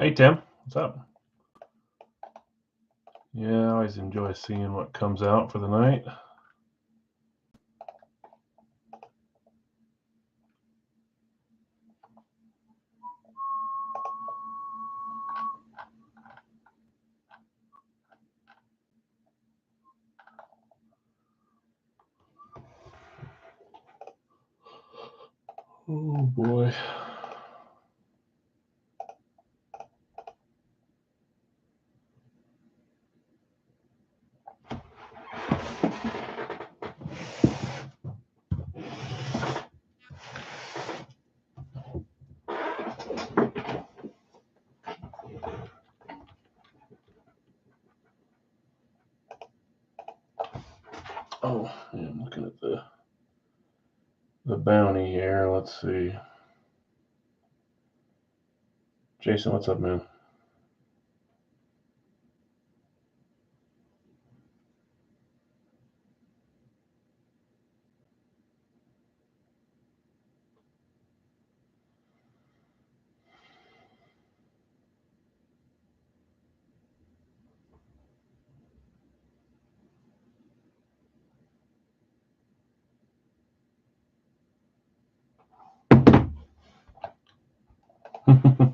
Hey, Tim. What's up? Yeah, I always enjoy seeing what comes out for the night. Oh, boy. Oh, yeah, I'm looking at the bounty here. Let's see. Jason, what's up, man?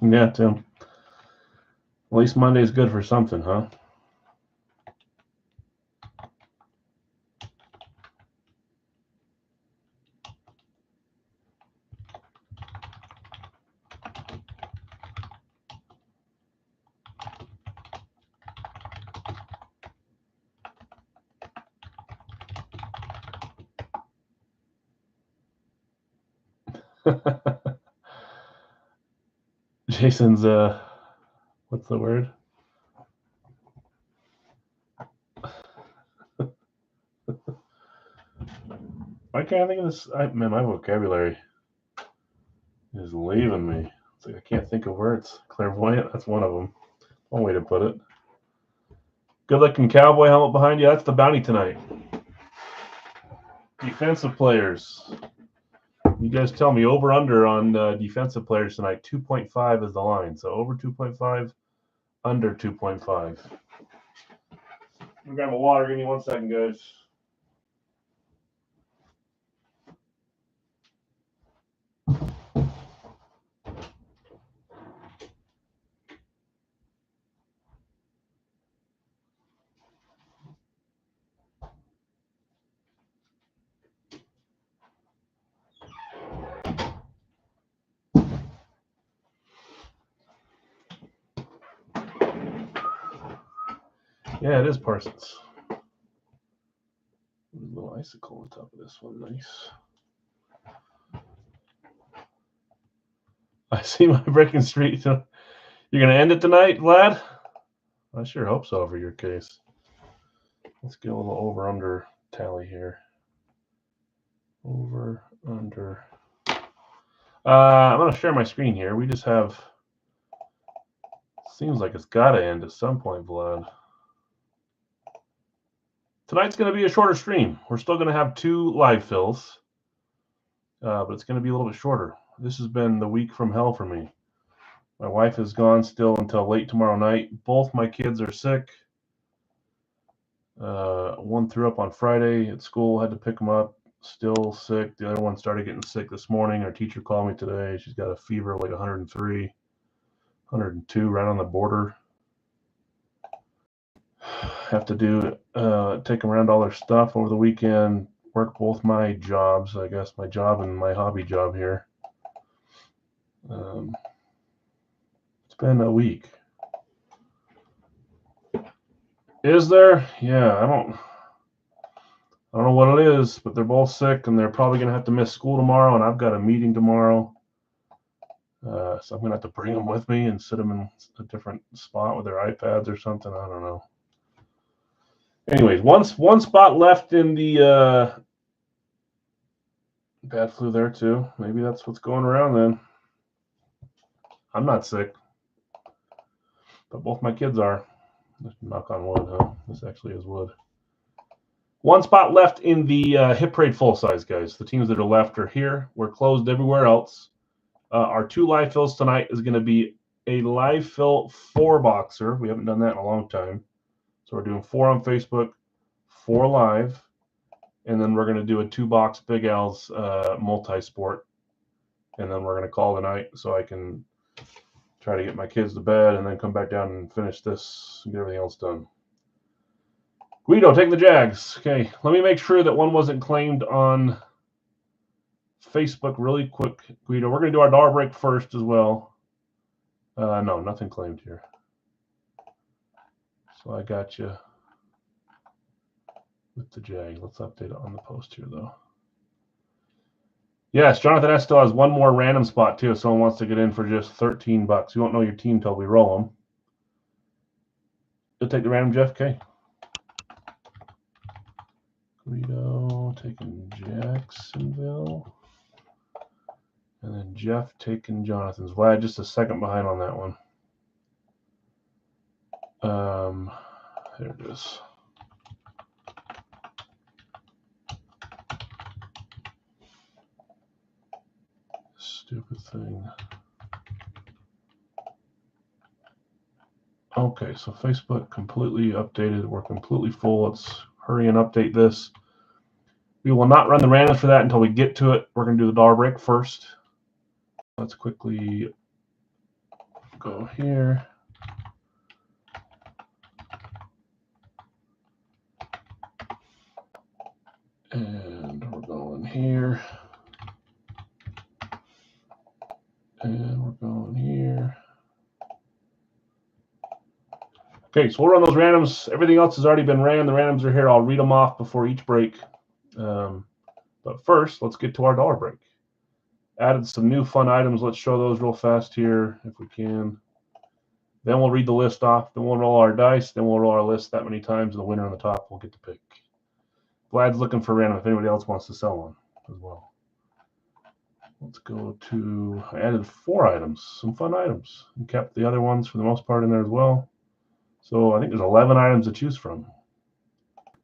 Yeah, Tim. At least Monday's good for something, huh? Jason's, what's the word? Why can't I think of this? Man, my vocabulary is leaving me. It's like I can't think of words. Clairvoyant, that's one of them. One way to put it. Good looking cowboy helmet behind you. That's the bounty tonight. Defensive players. You guys tell me over under on defensive players tonight. 2.5 is the line. So over 2.5, under 2.5. I'm gonna grab a water. Give me 1 second, guys. Yeah, it is Parsons. There's a little icicle on top of this one. Nice. I see my breaking streak. You're gonna end it tonight, Vlad? I sure hope so for your case. Let's get a little over under tally here. Over under. I'm gonna share my screen here. We just have. Seems like it's gotta end at some point, Vlad. Tonight's going to be a shorter stream. We're still going to have 2 live fills, but it's going to be a little bit shorter. This has been the week from hell for me. My wife is gone still until late tomorrow night. Both my kids are sick. One threw up on Friday at school, had to pick them up, still sick. The other one started getting sick this morning. Our teacher called me today. She's got a fever of like 103, 102, right on the border. Have to take them around all their stuff over the weekend, work both my jobs, I guess my job and my hobby job here. It's been a week. Is there? Yeah, I don't know what it is, but they're both sick and they're probably going to have to miss school tomorrow, and I've got a meeting tomorrow. So I'm going to have to bring them with me and sit them in a different spot with their iPads or something. I don't know. Anyways, one spot left in the bad flu there too. Maybe that's what's going around then. I'm not sick, but both my kids are. Knock on wood, huh? This actually is wood. One spot left in the Hit Parade full size, guys. The teams that are left are here. We're closed everywhere else. Our 2 live fills tonight is going to be a live fill 4-boxer. We haven't done that in a long time. So we're doing 4 on Facebook, 4 live, and then we're going to do a 2-box Big Al's multi-sport. And then we're going to call the night so I can try to get my kids to bed and then come back down and finish this and get everything else done. Guido, take the Jags. Okay, let me make sure that one wasn't claimed on Facebook really quick. Guido, we're going to do our dollar break first as well. No, nothing claimed here. So I got you with the Jag. Let's update it on the post here, though. Yes, Jonathan S. still has one more random spot, too. If someone wants to get in for just $13. You won't know your team until we roll them. You'll take the random, Jeff? Okay. Guido taking Jacksonville. And then Jeff taking Jonathan's. Vlad just a second behind on that one. There it is. Stupid thing. Okay, so Facebook completely updated. We're completely full. Let's hurry and update this. We will not run the randoms for that until we get to it. We're going to do the dollar break first. Let's quickly go here. And we're going here. And we're going here. Okay, so we'll run those randoms. Everything else has already been ran. The randoms are here. I'll read them off before each break. But first, let's get to our dollar break. Added some new fun items. Let's show those real fast here if we can. Then we'll read the list off. Then we'll roll our dice. Then we'll roll our list that many times. And the winner on the top will get to pick. Vlad's looking for random if anybody else wants to sell one as well. Let's go to, I added 4 items, some fun items, and kept the other ones for the most part in there as well. So I think there's 11 items to choose from.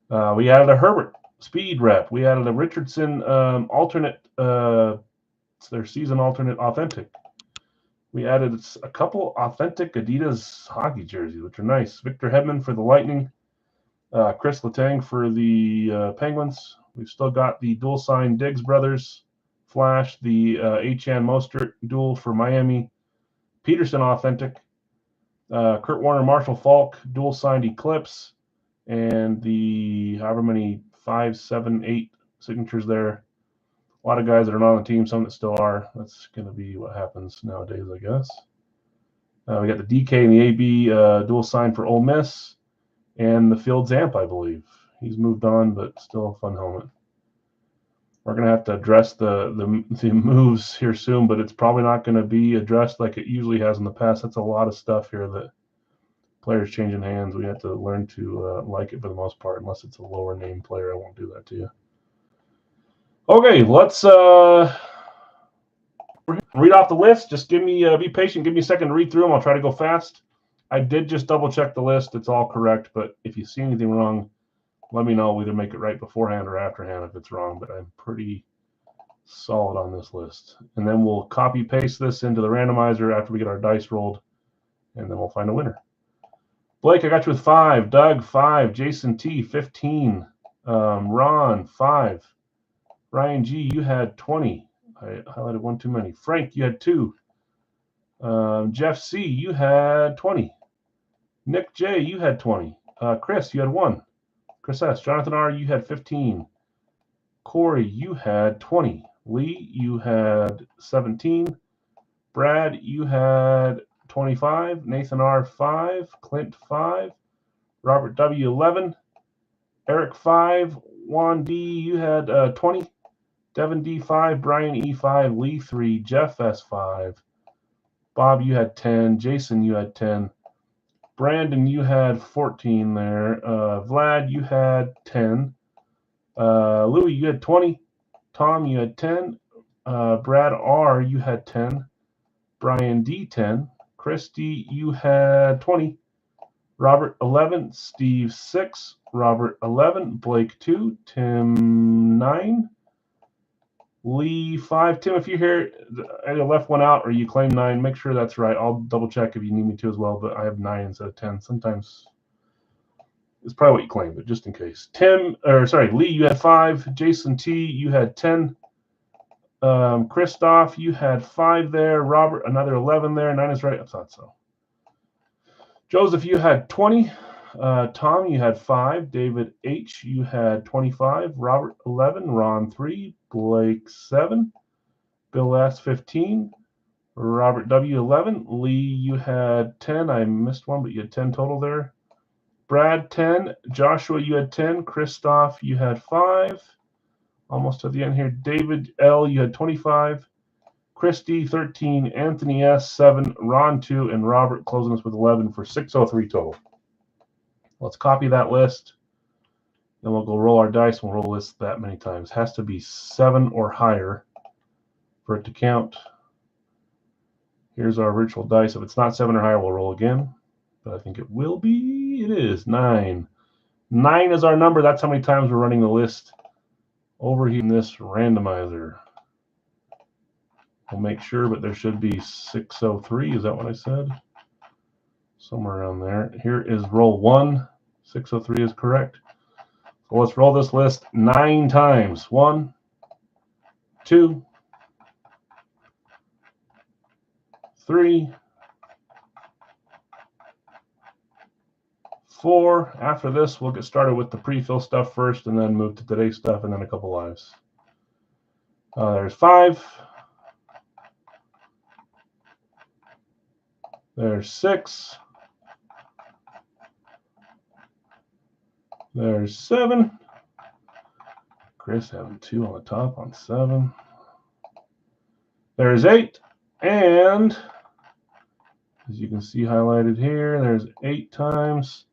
We added a Herbert speed rep. We added a Richardson alternate, it's their season alternate authentic. We added a couple authentic Adidas hockey jerseys, which are nice. Victor Hedman for the Lightning. Chris Letang for the Penguins. We've still got the dual sign Diggs brothers flash, the Achan Mostert dual for Miami, Peterson authentic, Kurt Warner Marshall Falk dual signed Eclipse, and the however many 5, 7, 8 signatures there. A lot of guys that are not on the team, some that still are. That's going to be what happens nowadays, I guess. We got the DK and the AB dual sign for Ole Miss. And the Fields amp, I believe. He's moved on, but still a fun helmet. We're going to have to address the moves here soon, but it's probably not going to be addressed like it usually has in the past. That's a lot of stuff here that players changing hands. We have to learn to like it for the most part, unless it's a lower name player. I won't do that to you. Okay, let's read off the list. Just give me, be patient. Give me a second to read through them. I'll try to go fast. I did just double check the list. It's all correct, but if you see anything wrong, let me know. We'll either make it right beforehand or afterhand if it's wrong, but I'm pretty solid on this list. And then we'll copy paste this into the randomizer after we get our dice rolled, and then we'll find a winner. Blake, I got you with 5. Doug, 5. Jason T, 15. Ron, 5. Ryan G, you had 20. I highlighted one too many. Frank, you had 2. Jeff C, you had 20. Nick J, you had 20. Chris, you had 1. Chris S, Jonathan R, you had 15. Corey, you had 20. Lee, you had 17. Brad, you had 25. Nathan R, 5. Clint, 5. Robert W, 11. Eric, 5. Juan D, you had 20. Devin D, 5. Brian E, 5. Lee, 3. Jeff S, 5. Bob, you had 10. Jason, you had 10. Brandon, you had 14 there. Vlad, you had 10. Louis, you had 20. Tom, you had 10. Brad R, you had 10. Brian D, 10. Christy, you had 20. Robert, 11. Steve, 6. Robert, 11. Blake, 2. Tim, 9. Lee 5. Tim, if you hear either left one out or you claim 9, make sure that's right. I'll double check if you need me to as well, but I have 9 instead of 10. Sometimes it's probably what you claim, but just in case. Lee, you had 5. Jason T, you had 10. Christoph, you had 5 there. Robert, another 11 there. 9 is right. I thought so. Joseph, you had 20. Tom, you had 5. David H, you had 25. Robert, 11. Ron, 3. Blake, 7. Bill S, 15. Robert W, 11. Lee, you had 10. I missed one, but you had 10 total there. Brad, 10. Joshua, you had 10. Christoph, you had 5. Almost at the end here. David L, you had 25. Christy, 13. Anthony S, 7. Ron, 2. And Robert closing us with 11 for 603 total. Let's copy that list. Then we'll go roll our dice. We'll roll the list that many times. Has to be 7 or higher for it to count. Here's our virtual dice. If it's not 7 or higher, we'll roll again. But I think it will be. It is 9. 9 is our number. That's how many times we're running the list over here in this randomizer. We'll make sure, but there should be 603. Is that what I said? Somewhere around there. Here is roll 1. 603 is correct. So let's roll this list 9 times. 1, 2, 3, 4. After this, we'll get started with the pre-fill stuff first and then move to today's stuff and then a couple lives. There's 5. There's 6. There's 7. Chris having 2 on the top on 7. There's 8. And as you can see highlighted here, there's 8 times.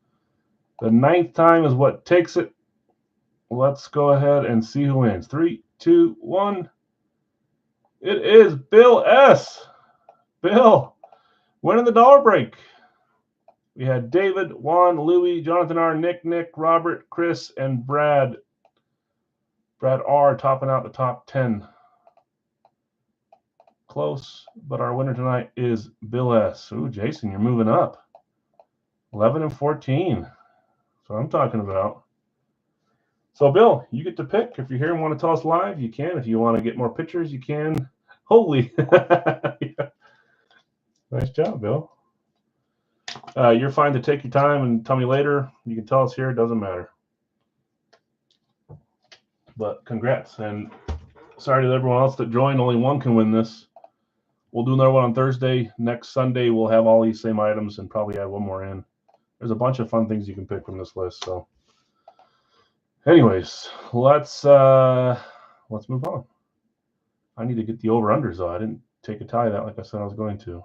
The 9th time is what takes it. Let's go ahead and see who wins. 3, 2, 1. It is Bill S. Bill, winning the dollar break. We had David, Juan, Louie, Jonathan R, Nick, Robert, Chris, and Brad. Brad R topping out the top 10. Close, but our winner tonight is Bill S. Ooh, Jason, you're moving up. 11 and 14. That's what I'm talking about. So, Bill, you get to pick. If you're here and want to tell us live, you can. If you want to get more pictures, you can. Holy. Yeah. Nice job, Bill. You're fine to take your time and tell me later. You can tell us here. It doesn't matter. But congrats. And sorry to everyone else that joined. Only one can win this. We'll do another one on Thursday. Next Sunday, we'll have all these same items and probably add one more in. There's a bunch of fun things you can pick from this list. So anyways, let's move on. I need to get the over-unders, though. I didn't take a tie that like I said I was going to.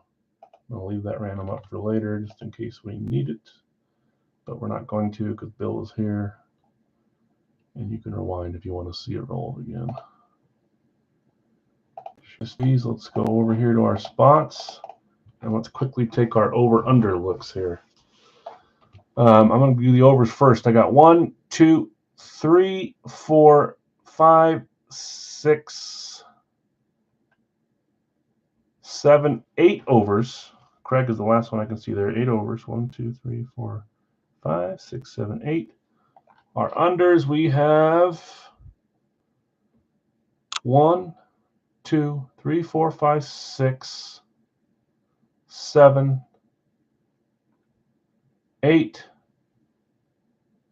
I'll leave that random up for later just in case we need it. But we're not going to because Bill is here. And you can rewind if you want to see it roll again. These, let's go over here to our spots. And let's quickly take our over-under looks here. I'm going to do the overs first. I got 1, 2, 3, 4, 5, 6, 7, 8 overs. Craig is the last one I can see there. 8 overs. 1, 2, 3, 4, 5, 6, 7, 8. Our unders, we have 1, 2, 3, 4, 5, 6, 7, 8,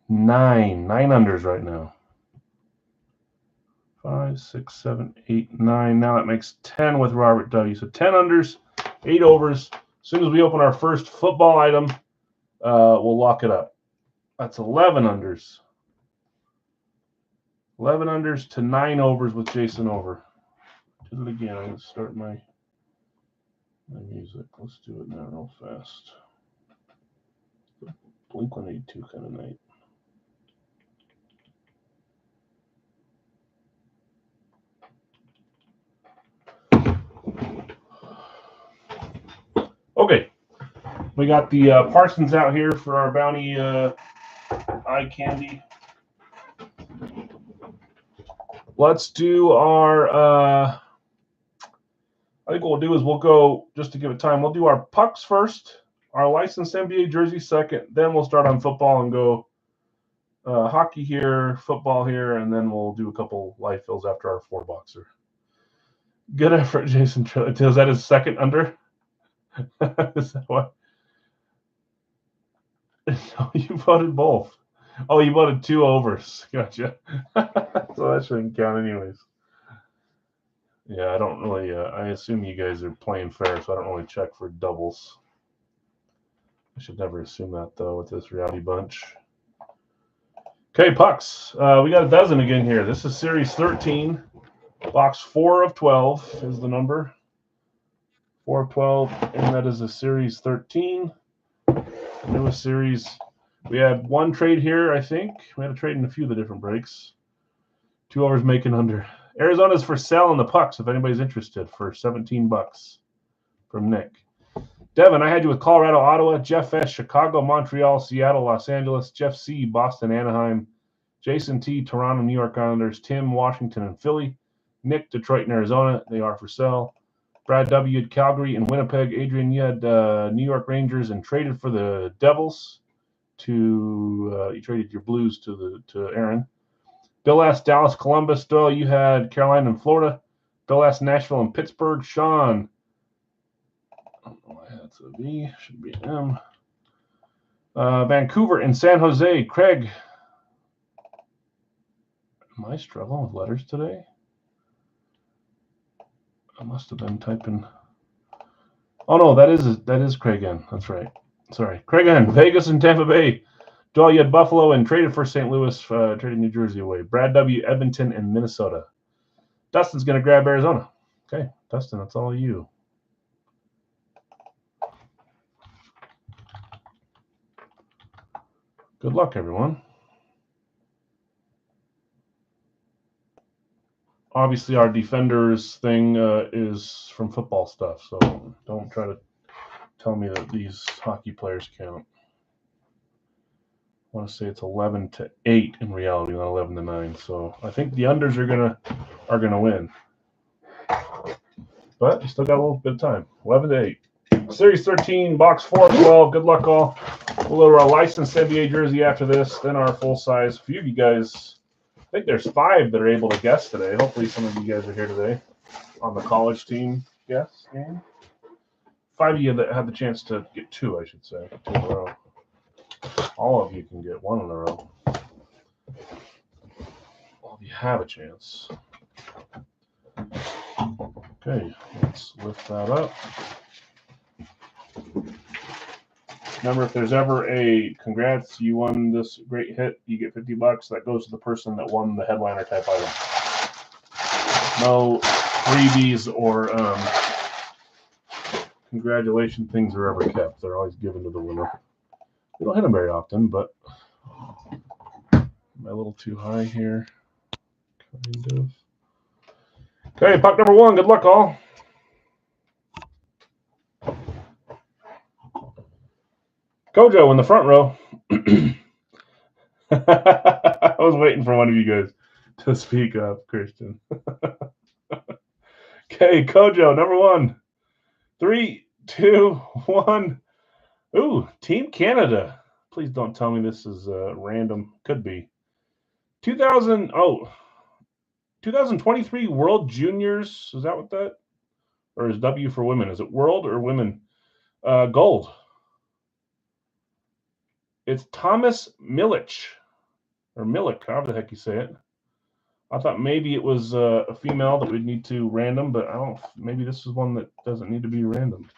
9. 9 unders right now. 5, 6, 7, 8, 9. Now that makes 10 with Robert W. So 10 unders, 8 overs. As soon as we open our first football item, we'll lock it up. That's 11 unders. 11 unders to 9 overs with Jason over. Do it again. I'm going to start my music. Let's do it now real fast. Blink-182 kind of night. Okay, we got the Parsons out here for our bounty eye candy. let's do our. I think what we'll do is we'll go, just to give it time, we'll do our pucks first, our licensed NBA jersey second, then we'll start on football and go hockey here, football here, and then we'll do a couple live fills after our 4-boxer. Good effort, Jason. Is that his second under? Is that what? No, you voted both. Oh, you voted 2 overs. Gotcha. So that shouldn't count anyways. Yeah, I don't really, I assume you guys are playing fair, so I don't really check for doubles. I should never assume that, though, with this rowdy bunch. Okay, pucks. We got a dozen again here. This is Series 13. Box 4 of 12 is the number. 4 of 12, and that is a Series 13. The newest series. We had one trade here, I think. We had a trade in a few of the different breaks. 2 overs making under. Arizona's for sale in the pucks, if anybody's interested, for $17 from Nick. Devin, I had you with Colorado, Ottawa, Jeff S, Chicago, Montreal, Seattle, Los Angeles, Jeff C, Boston, Anaheim, Jason T, Toronto, New York Islanders, Tim, Washington, and Philly, Nick, Detroit, and Arizona. They are for sale. Brad W had Calgary and Winnipeg. Adrian, you had New York Rangers and traded for the Devils. You traded your Blues to Aaron. Bill S, Dallas, Columbus. Doyle, you had Carolina and Florida. Bill S, Nashville and Pittsburgh. Sean, I don't know why that's a V. Should be an M. Vancouver and San Jose. Craig, am I struggling with letters today? I must have been typing. Oh no, that is Craig N. That's right. Sorry, Craig N. Vegas and Tampa Bay. Doyle, you had Buffalo and traded for St. Louis, traded New Jersey away. Brad W, Edmonton and Minnesota. Dustin's going to grab Arizona. Okay, Dustin, that's all you. Good luck, everyone. Obviously, our defenders thing is from football stuff, so don't try to tell me that these hockey players count. I want to say it's 11-8 in reality, not 11-9. So I think the unders are gonna win, but you still got a little bit of time. 11-8. Series 13, box 4 of 12. Good luck, all. We'll do our licensed NBA jersey after this, then our full size. A few of you guys, I think there's 5 that are able to guess today. Hopefully, some of you guys are here today on the college team guess game. 5 of you that had the chance to get 2, I should say, 2 in a row. All of you can get 1 in a row. All of you have a chance. Okay, let's lift that up. Remember, if there's ever a congrats, you won this great hit, you get $50. That goes to the person that won the headliner type item. No freebies or congratulation things are ever kept. They're always given to the winner. We don't hit them very often, but am I a little too high here? Kind of. Okay, puck number 1. Good luck, all. Kojo in the front row. I was waiting for one of you guys to speak up, Christian. Okay, Kojo, number 1. 3, 2, 1. Ooh, Team Canada. Please don't tell me this is random. Could be. 2023 World Juniors. Is that what that? Or is W for women? Is it world or women? Gold. It's Thomas Milic. Or Milic, however the heck you say it. I thought maybe it was a female that we'd need to random, but I don't. Maybe this is one that doesn't need to be random.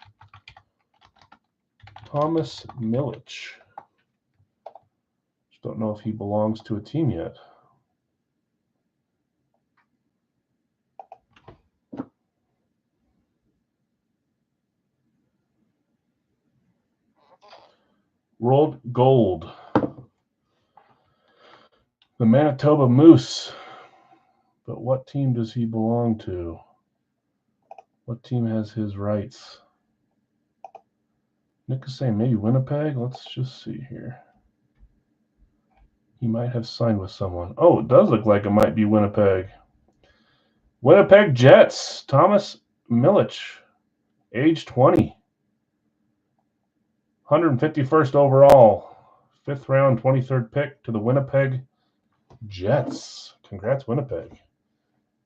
Thomas Milic. Just don't know if he belongs to a team yet. World Gold. The Manitoba Moose. But what team does he belong to? What team has his rights? Nick is saying maybe Winnipeg. Let's just see here. He might have signed with someone. Oh, it does look like it might be Winnipeg. Winnipeg Jets, Thomas Milich, age 20. 151st overall. 5th round, 23rd pick to the Winnipeg Jets. Congrats, Winnipeg.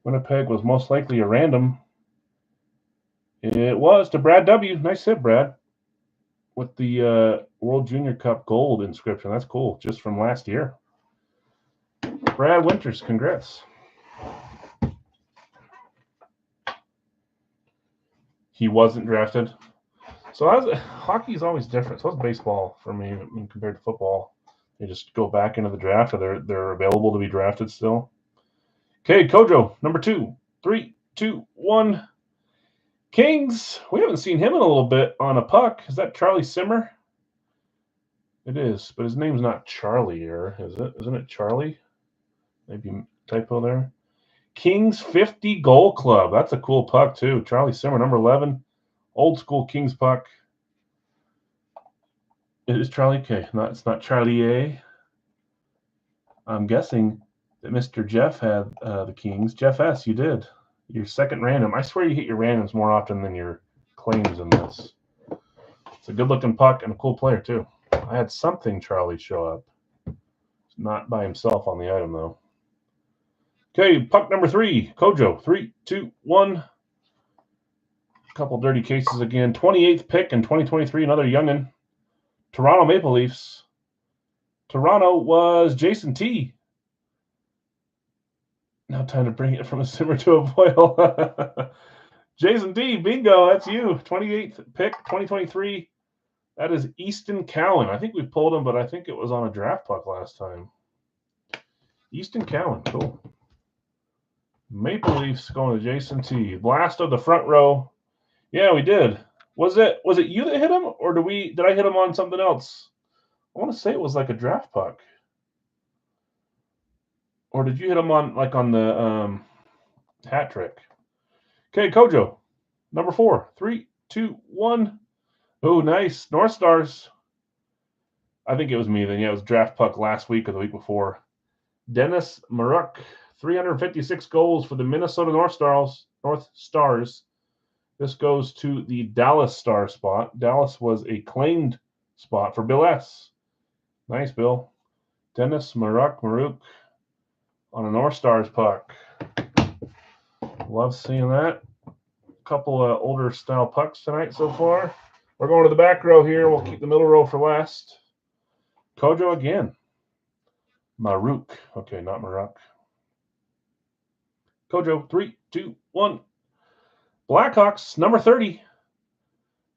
Winnipeg was most likely a random. It was to Brad W. Nice hit, Brad. With the World Junior Cup gold inscription. That's cool. Just from last year. Brad Winters, congrats. He wasn't drafted. So hockey is always different. So it's baseball for me compared to football. They just go back into the draft, or they're available to be drafted still. Okay, Kojo, number 2. 3, 2, 1. Kings. We haven't seen him in a little bit on a puck. Is that Charlie Simmer? It is, but his name's not Charlie here, is it? Isn't it Charlie? Maybe typo there. Kings 50 Goal Club. That's a cool puck, too. Charlie Simmer, number 11. Old school Kings puck. It is Charlie K. It's not Charlie A. I'm guessing that Mr. Jeff had the Kings. Jeff S., you did. Your second random. I swear you hit your randoms more often than your claims in this. It's a good-looking puck and a cool player, too. I had something Charlie show up. Not by himself on the item, though. Okay, puck number 3. Kojo, 3, 2, 1. A couple dirty cases again. 28th pick in 2023, another youngin'. Toronto Maple Leafs. Toronto was Jason T. Now time to bring it from a simmer to a boil. Jason D, bingo, that's you. 28th pick, 2023. That is Easton Cowan. I think we pulled him, but I think it was on a draft puck last time. Easton Cowan, cool. Maple Leafs going to Jason T. Blast of the front row. Yeah, we did. Was it you that hit him, or did I hit him on something else? I want to say it was like a draft puck. Or did you hit him on the hat trick? Okay, Kojo, number 4. 3, 2, 1. Oh, nice. North Stars. I think it was me then. Yeah, it was draft puck last week or the week before. Dennis Maruk, 356 goals for the Minnesota North Stars. This goes to the Dallas Star spot. Dallas was a claimed spot for Bill S. Nice, Bill. Dennis Maruk on a North Stars puck. Love seeing that. A couple of older style pucks tonight so far. We're going to the back row here. We'll keep the middle row for last. Kojo again. Maruk. Okay, not Maruk. Kojo, 3, 2, 1. Blackhawks, number 30.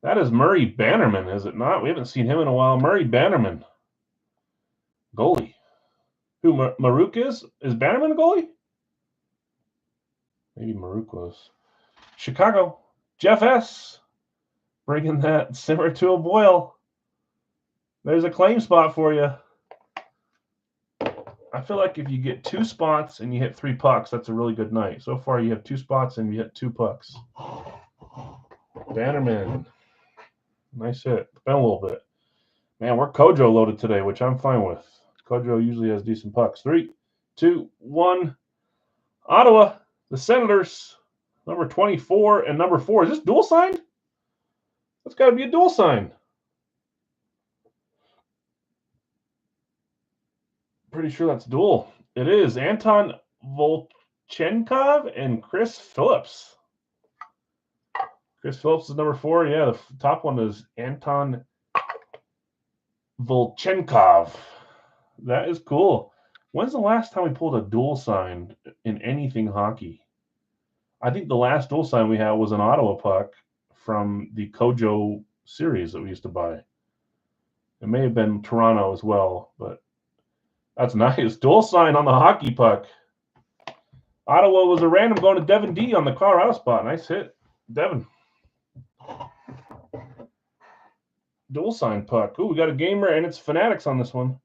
That is Murray Bannerman, is it not? We haven't seen him in a while. Murray Bannerman. Goalie. Who Maruk is? Is Bannerman a goalie? Maybe Maruk was. Chicago. Jeff S. Bringing that simmer to a boil. There's a claim spot for you. I feel like if you get 2 spots and you hit 3 pucks, that's a really good night. So far, you have 2 spots and you hit 2 pucks. Bannerman. Nice hit. Been a little bit. Man, we're Kojo loaded today, which I'm fine with. Kojo usually has decent pucks. 3, 2, 1. Ottawa, the Senators, number 24 and number 4. Is this dual signed? That's got to be a dual sign. Pretty sure that's dual. It is. Anton Volchenkov and Chris Phillips. Chris Phillips is number 4. Yeah, the top one is Anton Volchenkov. That is cool. When's the last time we pulled a dual sign in anything hockey? I think the last dual sign we had was an Ottawa puck from the Kojo series that we used to buy. It may have been Toronto as well, but that's nice. Dual sign on the hockey puck. Ottawa was a random going to Devin D on the Colorado spot. Nice hit, Devin. Dual sign puck. Ooh, we got a gamer, and it's Fanatics on this one.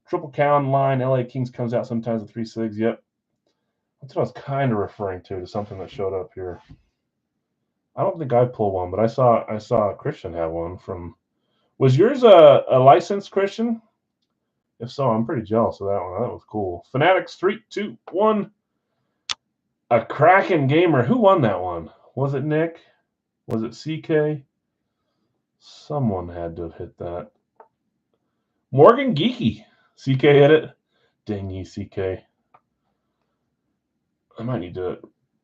Triple count line. LA Kings comes out sometimes with 3 sigs. Yep. That's what I was kind of referring to something that showed up here. I don't think I pulled one, but I saw Christian have one from. Was yours a licensed, Christian? If so, I'm pretty jealous of that one. That was cool. Fanatics, 3, 2, 1. A Kraken gamer. Who won that one? Was it Nick? Was it CK? Someone had to have hit that. Morgan Geeky. CK hit it. Dang you, CK. I might need to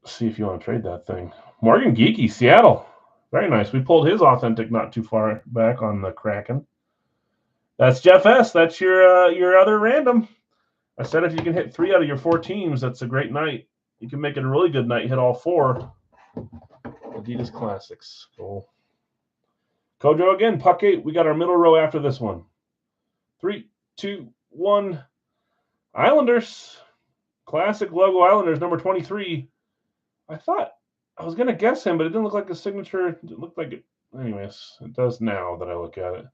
see if you want to trade that thing. Morgan Geeky, Seattle. Very nice. We pulled his authentic not too far back on the Kraken. That's Jeff S. That's your other random. I said if you can hit 3 out of your 4 teams, that's a great night. You can make it a really good night. Hit all 4. Adidas Classics. Cool. Kojo again. Puck 8. We got our middle row after this one. 3, 2, 1. Islanders. Classic logo Islanders, number 23. I thought I was going to guess him, but it didn't look like a signature. It looked like it. Anyways, it does now that I look at it.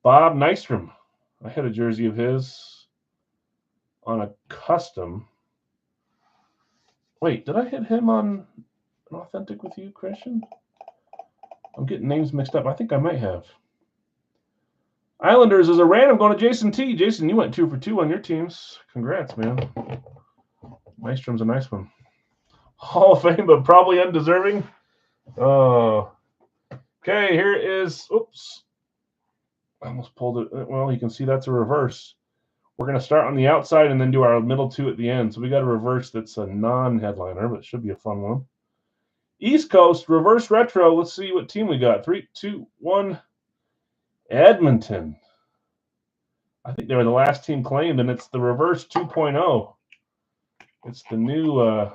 Bob Nystrom. I had a jersey of his on a custom. Wait, did I hit him on an authentic with you, Christian? I'm getting names mixed up. I think I might have. Islanders is a random going to Jason T. Jason, you went 2 for 2 on your teams. Congrats, man. Nystrom's a nice one. Hall of Fame, but probably undeserving. Oh. Okay, here is, oops. I almost pulled it. Well, you can see that's a reverse. We're going to start on the outside and then do our middle 2 at the end. So we got a reverse that's a non-headliner, but it should be a fun one. East Coast, reverse retro. Let's see what team we got. 3, 2, 1. Edmonton. I think they were the last team claimed, and it's the reverse 2.0. It's the new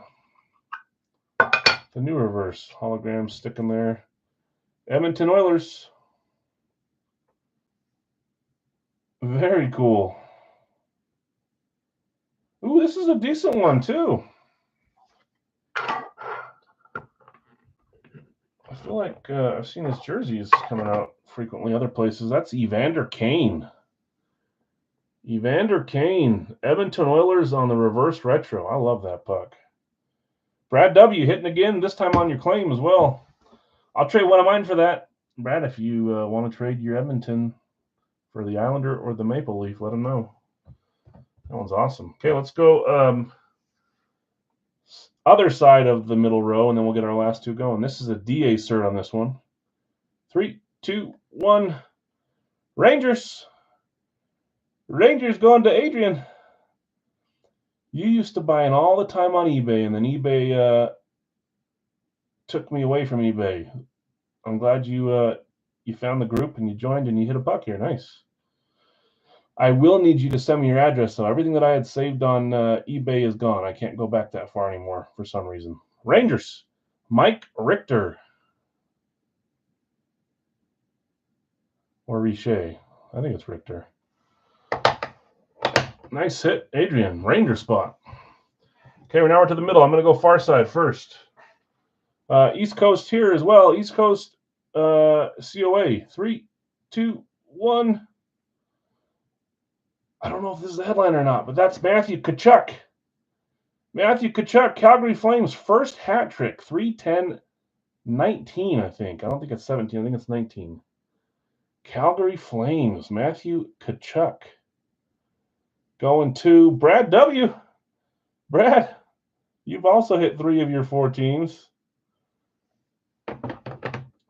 reverse hologram sticking there. Edmonton Oilers. Very cool. Ooh, this is a decent one too. I feel like I've seen his jerseys coming out frequently other places. That's Evander Kane. Evander Kane. Edmonton Oilers on the reverse retro. I love that puck. Brad W. hitting again, this time on your claim as well. I'll trade one of mine for that. Brad, if you want to trade your Edmonton for the Islander or the Maple Leaf, let him know. That one's awesome. Okay, let's go other side of the middle row, and then we'll get our last 2 going. This is a DA cert on this one. 3, 2, 1. Rangers. Rangers going to Adrian. You used to buy in all the time on eBay, and then eBay took me away from eBay. I'm glad you found the group and you joined and you hit a buck here. Nice. I will need you to send me your address, though. Everything that I had saved on eBay is gone. I can't go back that far anymore for some reason. Rangers. Mike Richter. Or Richer. I think it's Richter. Nice hit, Adrian. Ranger spot. Okay, now we're to the middle. I'm going to go far side first. East Coast here as well. East Coast COA. 3, 2, 1. I don't know if this is the headline or not, but that's Matthew Tkachuk. Matthew Tkachuk, Calgary Flames, first hat trick. 3-10-19, I think. I don't think it's 17. I think it's 19. Calgary Flames, Matthew Tkachuk. Going to Brad W. Brad, you've also hit 3 of your 4 teams.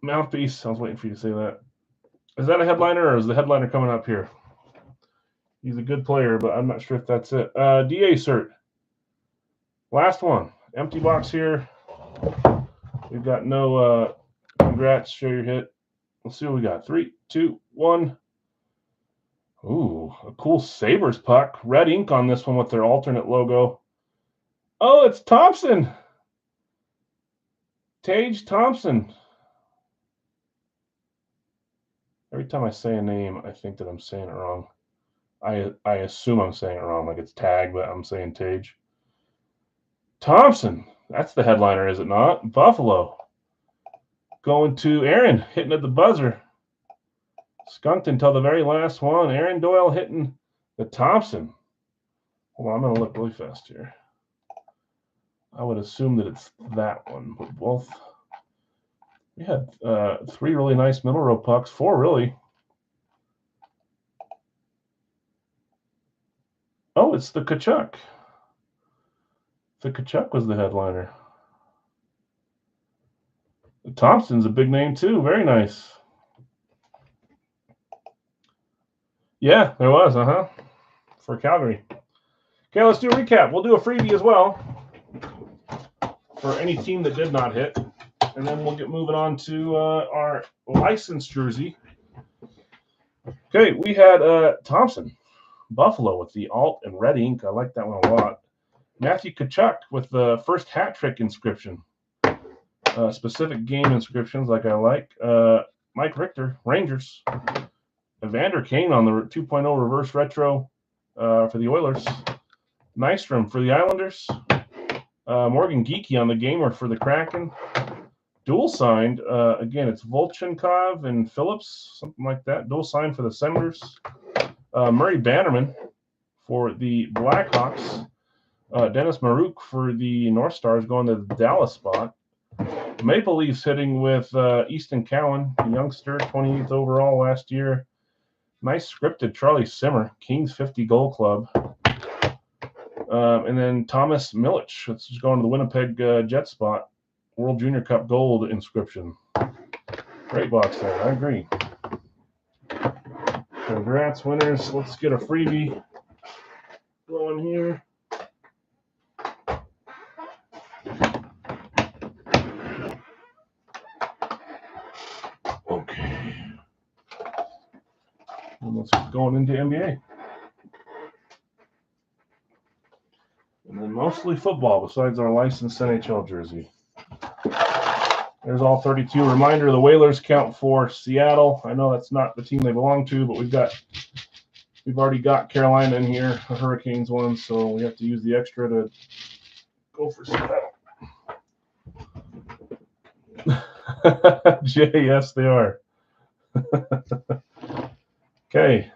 Mouthpiece. I was waiting for you to say that. Is that a headliner, or is the headliner coming up here? He's a good player, but I'm not sure if that's it. DA cert. Last one. Empty box here. We've got no congrats. Share your hit. Let's see what we got. 3, 2, 1. Ooh, a cool Sabres puck. Red ink on this one with their alternate logo. Oh, it's Thompson. Tage Thompson. Every time I say a name, I think that I'm saying it wrong. I assume I'm saying it wrong, like it's Tag, but I'm saying Tage. Thompson. That's the headliner, is it not? Buffalo. Going to Aaron, hitting at the buzzer. Skunked until the very last one. Aaron Doyle hitting the Thompson. Hold on, I'm going to look really fast here. I would assume that it's that one, but both. We had 3 really nice middle row pucks. 4, really. Oh, it's the Tkachuk. The Kachuk was the headliner. Thompson's a big name too. Very nice. Yeah, there was. For Calgary. Okay, let's do a recap. We'll do a freebie as well for any team that did not hit. And then we'll get moving on to our licensed jersey. Okay, we had Thompson, Buffalo with the alt and red ink. I like that one a lot. Matthew Kachuk with the first hat trick inscription. Specific game inscriptions like I like. Mike Richter, Rangers. Evander Kane on the 2.0 reverse retro for the Oilers. Nystrom for the Islanders. Morgan Geeky on the gamer for the Kraken. Dual signed, again, it's Volchenkov and Phillips, something like that. Dual signed for the Senators. Murray Bannerman for the Blackhawks. Dennis Maruk for the North Stars going to the Dallas spot. Maple Leafs hitting with Easton Cowan, a youngster, 28th overall last year. Nice scripted Charlie Simmer, Kings 50 goal club. And then Thomas Milich, it's just going to the Winnipeg Jet spot. World Junior Cup gold inscription. Great box there, I agree. Congrats, winners. Let's get a freebie going here. Okay. And let's get going into NBA. And then mostly football besides our licensed NHL jersey. There's all 32. Reminder, the Whalers count for Seattle. I know that's not the team they belong to, but we've already got Carolina in here, the Hurricanes one, so we have to use the extra to go for Seattle. Yes, they are. Okay.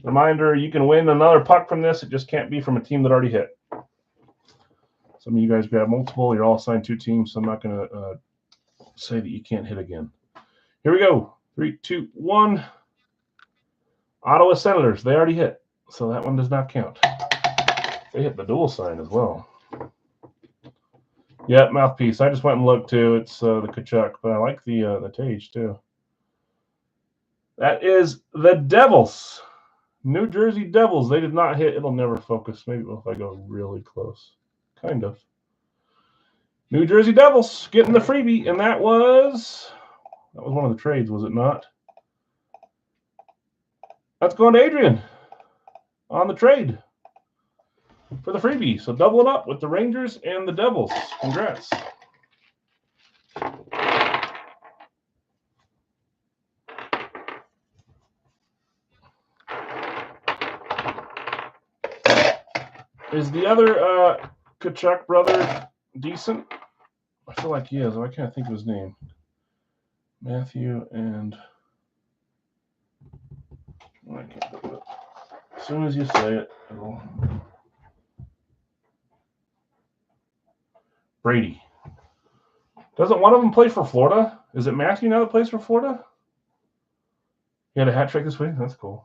Reminder, you can win another puck from this. It just can't be from a team that already hit. Some of you guys grab multiple. You're all assigned 2 teams, so I'm not going to say that you can't hit again. Here we go. 3, 2, 1. Ottawa Senators. They already hit, so that one does not count. They hit the dual sign as well. Yep, mouthpiece. I just went and looked too. It's the Kachuk, but I like the Tage too. That is the Devils. New Jersey Devils. They did not hit. It'll never focus. Maybe if I go really close. Kind of. New Jersey Devils getting the freebie, and that was one of the trades, was it not? That's going to Adrian on the trade for the freebie. So double it up with the Rangers and the Devils. Congrats. Is the other Kachuk brother decent? I feel like he is. I can't think of his name. Matthew and I can't think of it. As soon as you say it, it'll. Brady. Doesn't one of them play for Florida? Is it Matthew now that plays for Florida? He had a hat trick this week? That's cool.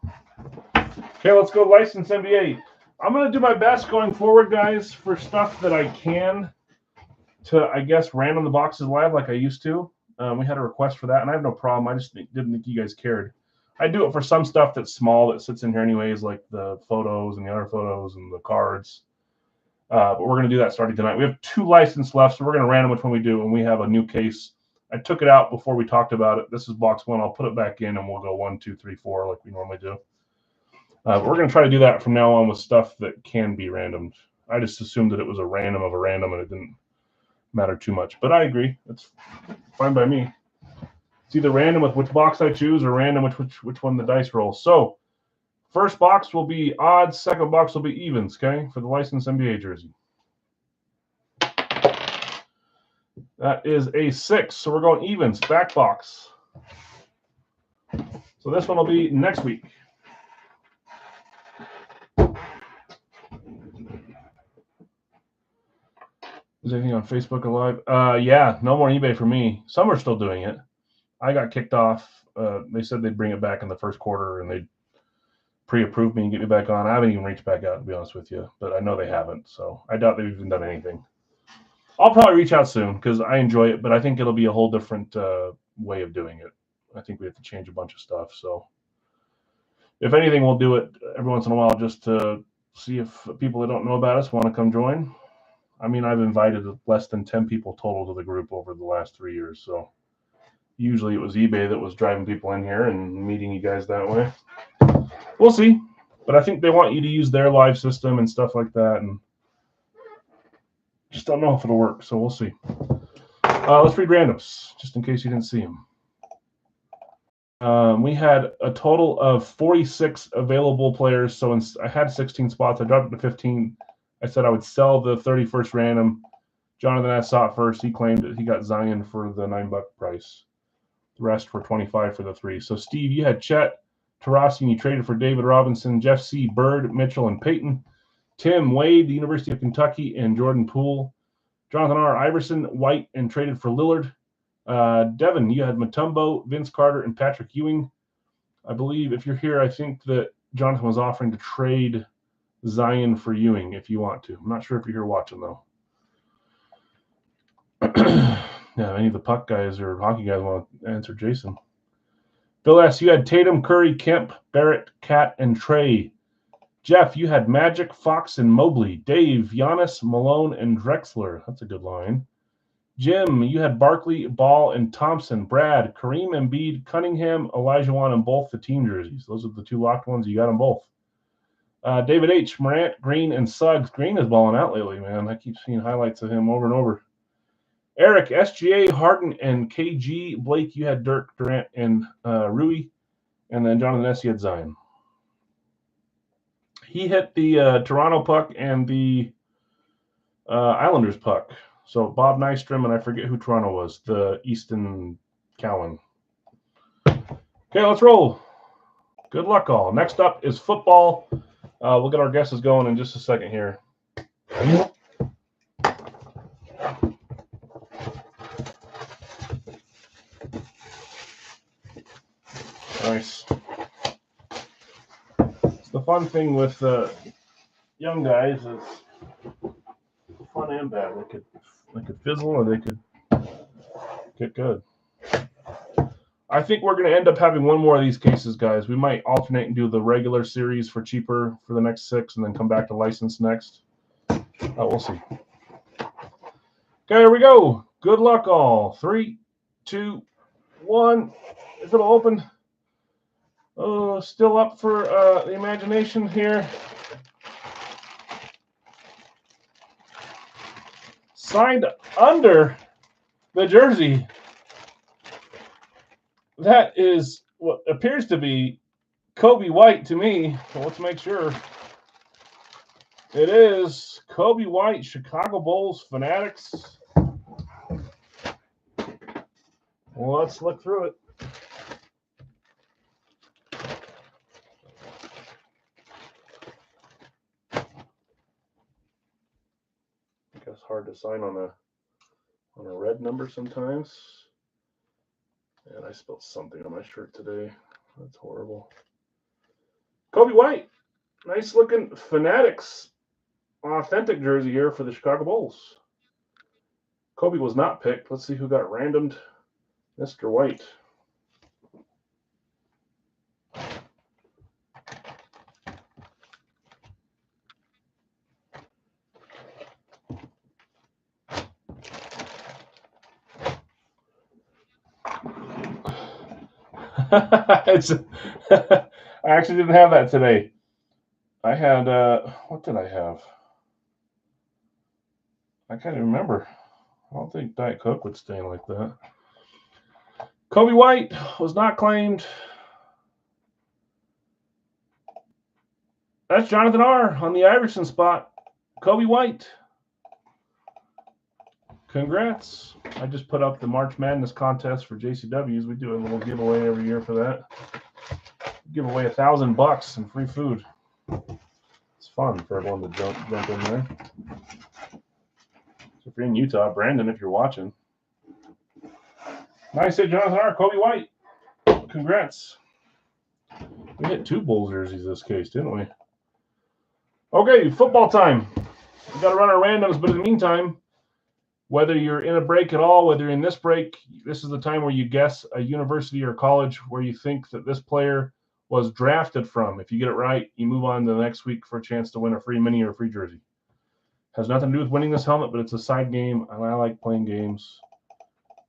Okay, let's go license NBA. I'm going to do my best going forward, guys, for stuff that I can to, I guess, random the boxes live like I used to. We had a request for that, and I have no problem. I just didn't think you guys cared. I do it for some stuff that's small that sits in here anyways, like the photos and the other photos and the cards. But we're going to do that starting tonight. We have 2 licenses left, so we're going to random which one we do, and we have a new case. I took it out before we talked about it. This is box 1. I'll put it back in, and we'll go 1, 2, 3, 4 like we normally do. But we're going to try to do that from now on with stuff that can be randomed. I just assumed that it was a random of a random, and it didn't matter too much. But I agree. It's fine by me. It's either random with which box I choose or random which one the dice rolls. So first box will be odds. Second box will be evens, okay, for the licensed NBA jersey. That is a 6. So we're going evens, back box. So this one will be next week. Is anything on Facebook Live? Yeah, no more eBay for me. Some are still doing it. I got kicked off. They said they'd bring it back in the first quarter, and they'd pre-approve me and get me back on. I haven't even reached back out, to be honest with you, but I know they haven't, so I doubt they've even done anything. I'll probably reach out soon because I enjoy it, but I think it'll be a whole different way of doing it. I think we have to change a bunch of stuff. So if anything, we'll do it every once in a while just to see if people that don't know about us want to come join. I mean, I've invited less than 10 people total to the group over the last 3 years. So usually it was eBay that was driving people in here and meeting you guys that way. We'll see. But I think they want you to use their live system and stuff like that. And just don't know if it'll work. So we'll see. Let's read randoms, just in case you didn't see them. We had a total of 46 available players. So I had 16 spots. I dropped it to 15. I said I would sell the 31st random. Jonathan S. saw it first. He claimed that he got Zion for the $9 price. The rest were 25 for the 3. So, Steve, you had Chet, Tarasi, and you traded for David Robinson, Jeff C., Bird, Mitchell, and Peyton. Tim, Wade, the University of Kentucky, and Jordan Poole. Jonathan R. Iverson, White, and traded for Lillard. Devin, you had Mutombo, Vince Carter, and Patrick Ewing. I believe if you're here, I think that Jonathan was offering to trade Zion for Ewing if you want to. I'm not sure if you're here watching, though. Yeah, any of the puck guys or hockey guys want to answer Jason. Bill S., you had Tatum, Curry, Kemp, Barrett, Cat, and Trey. Jeff, you had Magic, Fox, and Mobley. Dave, Giannis, Malone, and Drexler. That's a good line. Jim, you had Barkley, Ball, and Thompson. Brad, Kareem, Embiid, Cunningham, Olajuwon, and both the team jerseys. Those are the 2 locked ones. You got them both. David H., Morant, Green, and Suggs. Green is balling out lately, man. I keep seeing highlights of him over and over. Eric, SGA, Harden, and KG. Blake, you had Dirk, Durant, and Rui. And then Jonathan S., you had Zion. He hit the Toronto puck and the Islanders puck. So Bob Nystrom, and I forget who Toronto was, the Easton Cowan. Okay, let's roll. Good luck, all. Next up is football. We'll get our guesses going in just a second here. Nice. It's the fun thing with young guys is fun and bad. They could fizzle or they could get good. I think we're going to end up having one more of these cases, guys. We might alternate and do the regular series for cheaper for the next 6 and then come back to license next. We'll see. Okay, here we go. Good luck, all. 3, 2, 1. If it'll open. Oh, still up for the imagination here. Signed under the jersey. That is what appears to be Kobe White to me. So let's make sure. It is Kobe White, Chicago Bulls Fanatics. Well, let's look through it. I guess hard to sign on a red number sometimes. And I spilled something on my shirt today. That's horrible. Kobe White. Nice looking Fanatics authentic jersey here for the Chicago Bulls. Kobe was not picked. Let's see who got randomed. Mr. White. I actually didn't have that today. I had, what did I have? I can't even remember. I don't think Diet Coke would stain like that. Kobe White was not claimed. That's Jonathan R. on the Iverson spot. Kobe White. Congrats. I just put up the March Madness contest for JCWs. We do a little giveaway every year for that. Give away $1,000 and free food. It's fun for everyone to jump in there. So if you're in Utah, Brandon, if you're watching. Nice hit, Jonathan R. Kobe White. Congrats. We hit 2 Bulls jerseys this case, didn't we? Okay, football time. We got to run our randoms, but in the meantime, whether you're in a break at all, whether you're in this break, this is the time where you guess a university or college where you think that this player was drafted from. If you get it right, you move on to the next week for a chance to win a free mini or a free jersey. Has nothing to do with winning this helmet, but it's a side game, and I like playing games,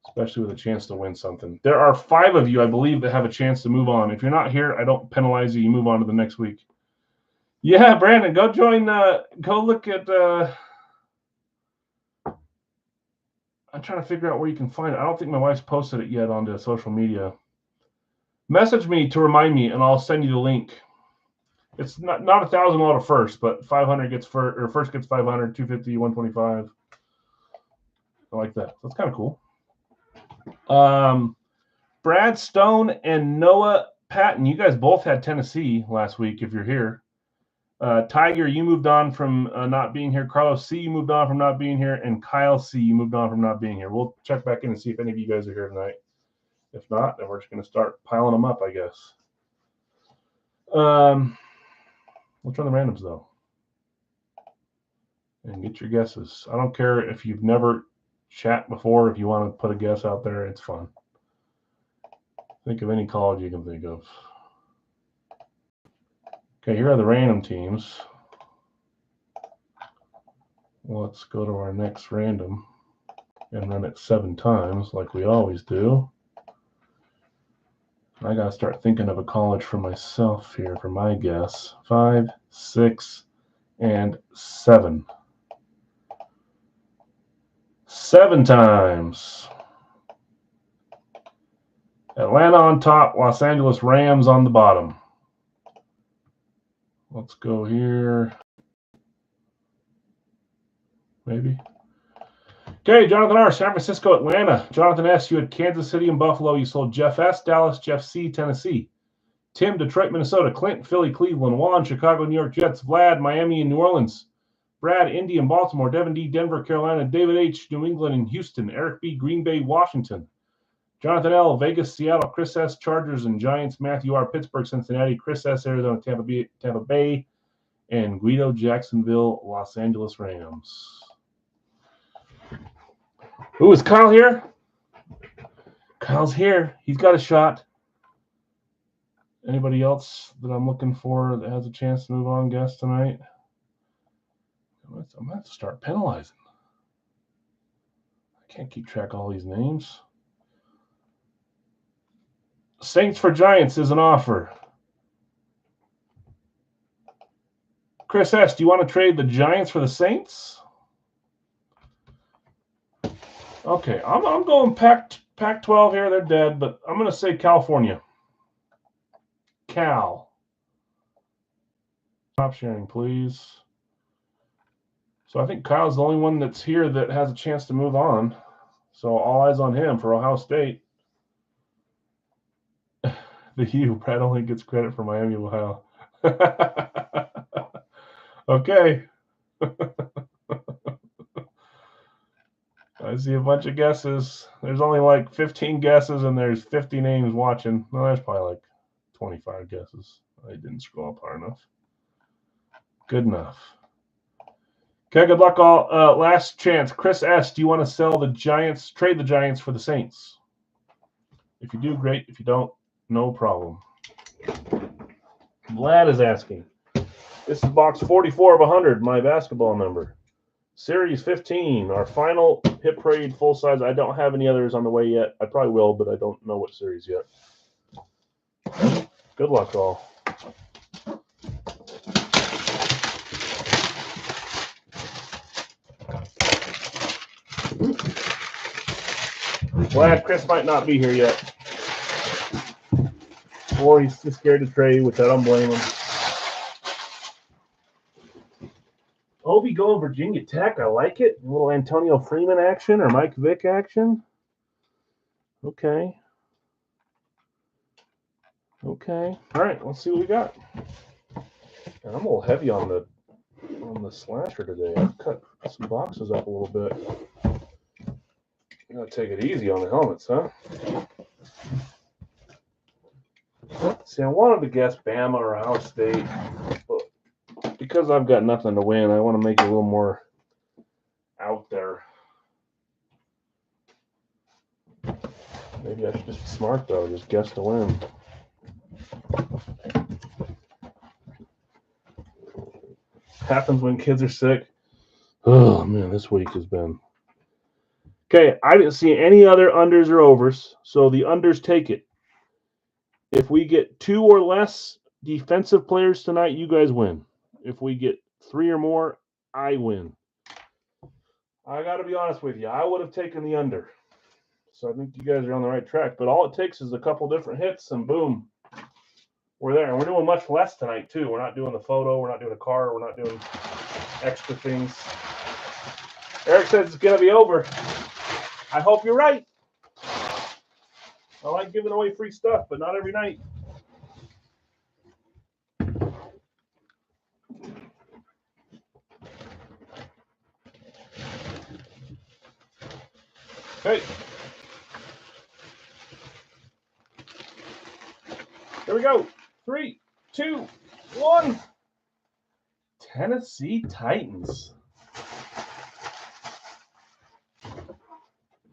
especially with a chance to win something. There are 5 of you, I believe, that have a chance to move on. If you're not here, I don't penalize you. You move on to the next week. Yeah, Brandon, go join. Go look at. I'm trying to figure out where you can find it. I don't think my wife's posted it yet onto social media. Message me to remind me, and I'll send you the link. It's not $1,000 to first, but 500 gets first, or first gets 500, 250, 125. I like that. That's kind of cool. Brad Stone and Noah Patton, you guys both had Tennessee last week. If you're here. Tiger, you moved on from not being here. Carlos C, you moved on from not being here. And Kyle C, you moved on from not being here. We'll check back in and see if any of you guys are here tonight. If not, then we're just going to start piling them up, I guess. Let's run the randoms, though. And get your guesses. I don't care if you've never chat before. If you want to put a guess out there, it's fun. Think of any college you can think of. Okay, here are the random teams. Let's go to our next random and run it 7 times like we always do. I got to start thinking of a college for myself here for my guess. 5, 6, and 7. 7 times. Atlanta on top, Los Angeles Rams on the bottom. Let's go here. Maybe. Okay, Jonathan R., San Francisco, Atlanta. Jonathan S., you had Kansas City and Buffalo. You sold Jeff S., Dallas, Jeff C., Tennessee. Tim, Detroit, Minnesota. Clint, Philly, Cleveland. Juan, Chicago, New York Jets. Vlad, Miami and New Orleans. Brad, Indy and Baltimore. Devin D., Denver, Carolina. David H., New England and Houston. Eric B., Green Bay, Washington. Jonathan L., Vegas, Seattle. Chris S., Chargers and Giants. Matthew R., Pittsburgh, Cincinnati. Chris S., Arizona, Tampa Bay. And Guido, Jacksonville, Los Angeles Rams. Ooh, is Kyle here? Kyle's here. He's got a shot. Anybody else that I'm looking for that has a chance to move on guess tonight? I'm going to have to start penalizing. I can't keep track of all these names. Saints for Giants is an offer. Chris S., do you want to trade the Giants for the Saints? Okay, I'm going Pac-12 here. They're dead, but I'm going to say California. Cal. Stop sharing, please. So I think Kyle's the only one that's here that has a chance to move on. So all eyes on him for Ohio State. The U. Brad only gets credit for Miami, Ohio. Okay. I see a bunch of guesses. There's only like 15 guesses, and there's 50 names watching. No, there's probably like 25 guesses. I didn't scroll up hard enough. Good enough. Okay, good luck all. Last chance. Chris S., do you want to sell the Giants, trade the Giants for the Saints? If you do, great. If you don't, no problem. Vlad is asking. This is box 44 of 100, my basketball number. Series 15, our final Hit Parade full size. I don't have any others on the way yet. I probably will, but I don't know what series yet. Good luck, all. Glad Chris might not be here yet. Or he's too scared to trade, which I don't blame him. Obi going Virginia Tech. I like it. A little Antonio Freeman action or Mike Vick action. Okay. Okay. All right. Let's see what we got. And I'm a little heavy on the slasher today. I've cut some boxes up a little bit. You gotta take it easy on the helmets, huh? See, I wanted to guess Bama or Ohio State, but because I've got nothing to win, I want to make it a little more out there. Maybe I should just be smart, though. Just guess to win. Happens when kids are sick. Oh, man, this week has been... Okay, I didn't see any other unders or overs, so the unders take it. If we get 2 or less defensive players tonight, you guys win. If we get 3 or more, I win. I got to be honest with you. I would have taken the under. So I think you guys are on the right track. But all it takes is a couple different hits, and boom, we're there. And we're doing much less tonight, too. We're not doing the photo. We're not doing a car. We're not doing extra things. Eric says it's going to be over. I hope you're right. I like giving away free stuff, but not every night. Okay. Here we go. 3, 2, 1. Tennessee Titans.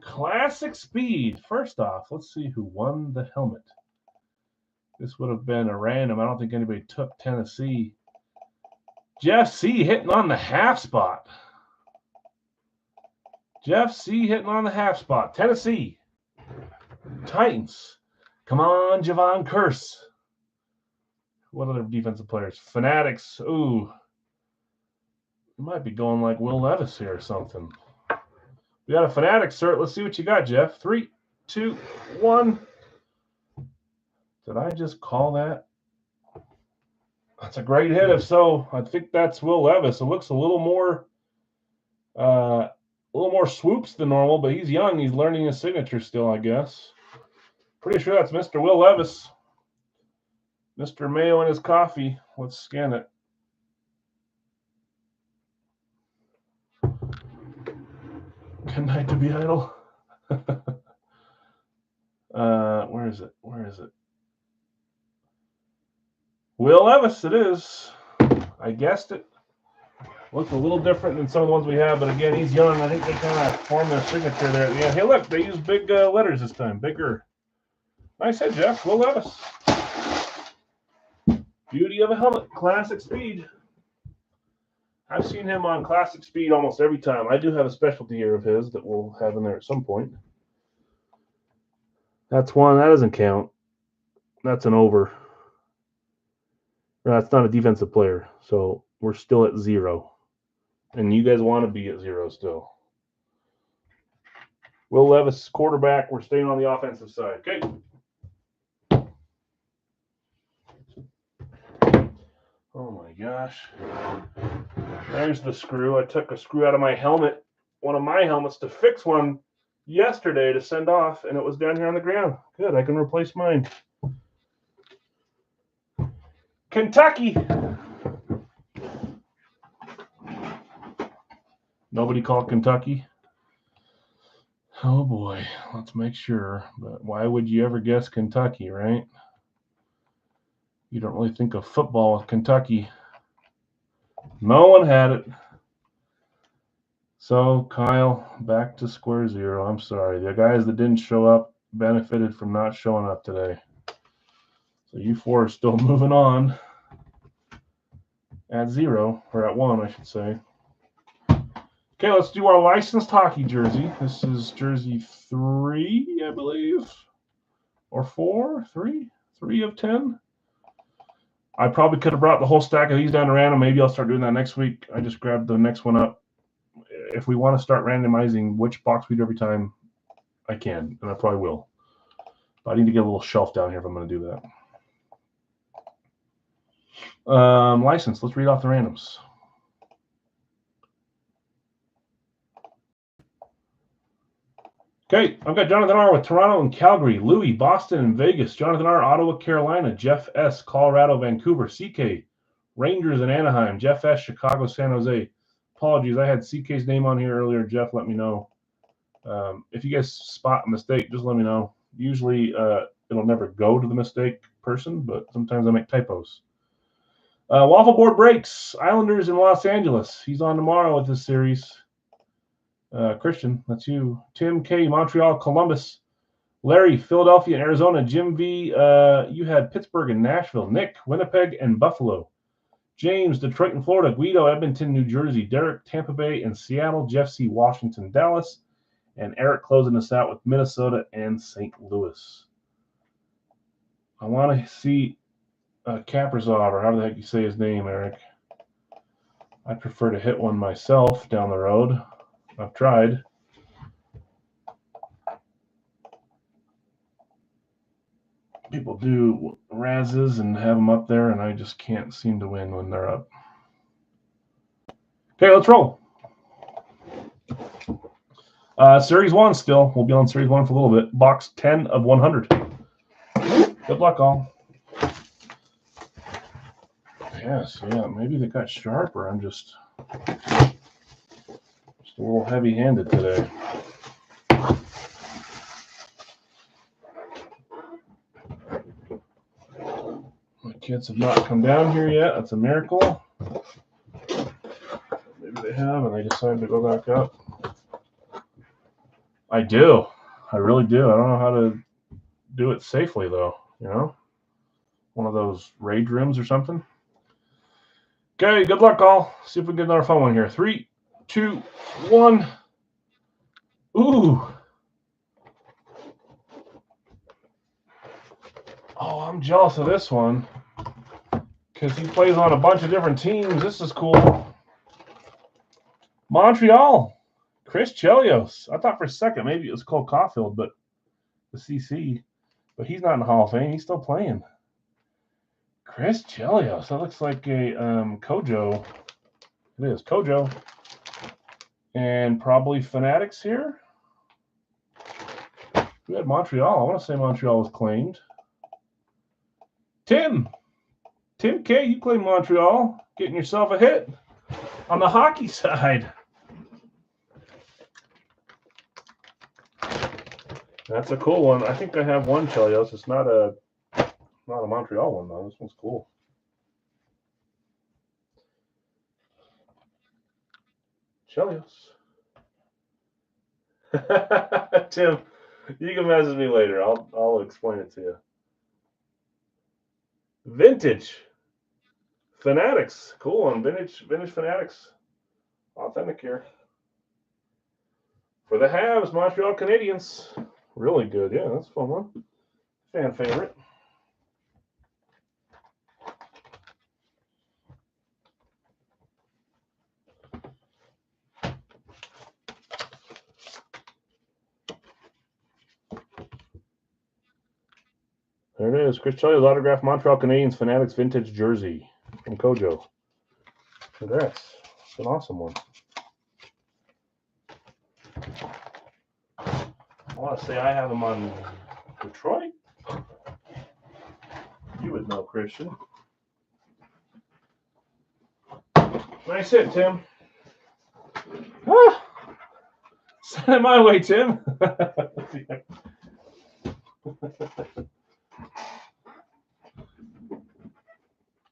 Classic speed. First off, let's see who won the helmet. This would have been a random. I don't think anybody took Tennessee. Jeff C. hitting on the half spot. Jeff C. hitting on the half spot. Tennessee. Titans. Come on, Javon Curse. What other defensive players? Fanatics. Ooh. You might be going like Will Levis here or something. We got a Fanatics, sir. Let's see what you got, Jeff. 3, 2, 1. Did I just call that? That's a great hit. If so, I think that's Will Levis. It looks a little more swoops than normal, but he's young. He's learning his signature still, I guess. Pretty sure that's Mr. Will Levis. Mr. Mayo and his coffee. Let's scan it. Good night to be idle. Where is it? Where is it? Will Levis, it is. I guessed it. Looks a little different than some of the ones we have, but again, he's young. I think they kind of formed their signature there at the end. Hey, look, they used big letters this time, bigger. Nice hit, Jeff. Will Levis. Beauty of a helmet, classic speed. I've seen him on classic speed almost every time. I do have a specialty here of his that we'll have in there at some point. That's one. That doesn't count. That's an over. That's not a defensive player, so we're still at 0. And you guys want to be at 0 still. Will Levis, quarterback. We're staying on the offensive side. Okay. Oh, my gosh. There's the screw. I took a screw out of my helmet, one of my helmets, to fix one yesterday to send off, and it was down here on the ground. Good. I can replace mine. Kentucky. Nobody called Kentucky? Oh, boy. Let's make sure. But why would you ever guess Kentucky, right? You don't really think of football with Kentucky. No one had it. So, Kyle, back to square 0. I'm sorry. The guys that didn't show up benefited from not showing up today. So you 4 are still moving on at 0, or at 1, I should say. Okay, let's do our licensed hockey jersey. This is jersey 3, I believe, or 4, 3 of 10. I probably could have brought the whole stack of these down to random. Maybe I'll start doing that next week. I just grabbed the next one up. If we want to start randomizing which box we do every time, I can, and I probably will. But I need to get a little shelf down here if I'm going to do that. License. Let's read off the randoms. Okay, I've got Jonathan R. with Toronto and Calgary, Louis, Boston, and Vegas, Jonathan R. Ottawa, Carolina, Jeff S. Colorado, Vancouver, CK, Rangers and Anaheim, Jeff S. Chicago, San Jose. Apologies, I had CK's name on here earlier. Jeff, let me know. If you guys spot a mistake, just let me know. Usually it'll never go to the mistake person, but sometimes I make typos. Waffle Board Breaks, Islanders in Los Angeles. He's on tomorrow with this series. Christian, that's you. Tim K, Montreal, Columbus. Larry, Philadelphia and Arizona. Jim V, you had Pittsburgh and Nashville. Nick, Winnipeg and Buffalo. James, Detroit and Florida. Guido, Edmonton, New Jersey. Derek, Tampa Bay and Seattle. Jeff C, Washington, Dallas. And Eric closing us out with Minnesota and St. Louis. I want to see Kaprizov, or how the heck you say his name, Eric. I prefer to hit one myself down the road. I've tried. People do Razes and have them up there, and I just can't seem to win when they're up. Okay, let's roll. Series 1 still. We'll be on Series 1 for a little bit. Box 10 of 100. Good luck, all. Yes, yeah, maybe they got sharper. I'm just a little heavy-handed today. My kids have not come down here yet. That's a miracle. Maybe they have, and they decided to go back up. I do. I really do. I don't know how to do it safely, though, you know? One of those rage rooms or something. Okay, good luck, all. See if we can get another fun one here. 3, 2, 1. Ooh. Oh, I'm jealous of this one because he plays on a bunch of different teams. This is cool. Montreal, Chris Chelios. I thought for a second maybe it was Cole Caulfield, but the CC. But he's not in the Hall of Fame. He's still playing. Chris Chelios. That looks like a Kojo. It is Kojo. And probably Fanatics here. We had Montreal. I want to say Montreal was claimed. Tim K, you play Montreal. Getting yourself a hit on the hockey side. That's a cool one. I think I have one Chelios. It's not a Montreal one, though. This one's cool. Chelios. Tim, you can message me later. I'll explain it to you. Vintage Fanatics. Cool one. Vintage Fanatics. Authentic here. For the Habs, Montreal Canadiens. Really good. Yeah, that's a fun one. Fan favorite. There it is. Chris Chelios autographed Montreal Canadiens Fanatics Vintage Jersey from Kojo. Congrats. It's an awesome one. I want to say I have them on Detroit. You would know, Christian. Nice hit, Tim. Ah! Send it my way, Tim.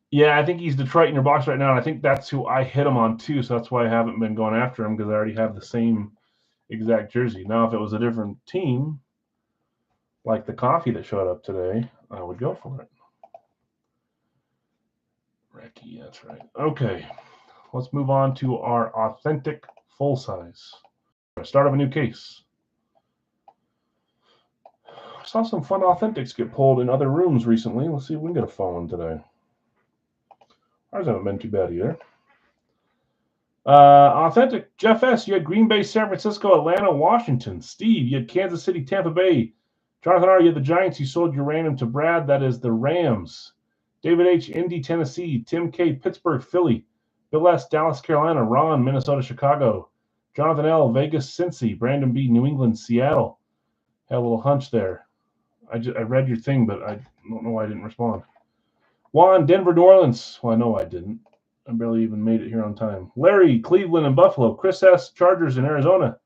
Yeah, I think he's Detroit in your box right now, and I think that's who I hit him on too, so that's why I haven't been going after him, because I already have the same exact jersey. Now, if it was a different team, like the coffee that showed up today, I would go for it. Ricky, that's right. Okay, let's move on to our authentic full size. Start of a new case. I saw some fun authentics get pulled in other rooms recently. Let's see if we can get a fun one today. Ours haven't been too bad either. Authentic Jeff S. You had Green Bay, San Francisco, Atlanta, Washington. Steve, you had Kansas City, Tampa Bay. Jonathan R. You had the Giants. You sold your random to Brad. That is the Rams. David H. Indy, Tennessee. Tim K. Pittsburgh, Philly. Bill S. Dallas, Carolina. Ron, Minnesota, Chicago. Jonathan L. Vegas, Cincy. Brandon B. New England, Seattle. Had a little hunch there. I read your thing, but I don't know why I didn't respond. Juan, Denver, New Orleans. Well, I know I didn't. I barely even made it here on time. Larry, Cleveland and Buffalo. Chris S., Chargers in Arizona.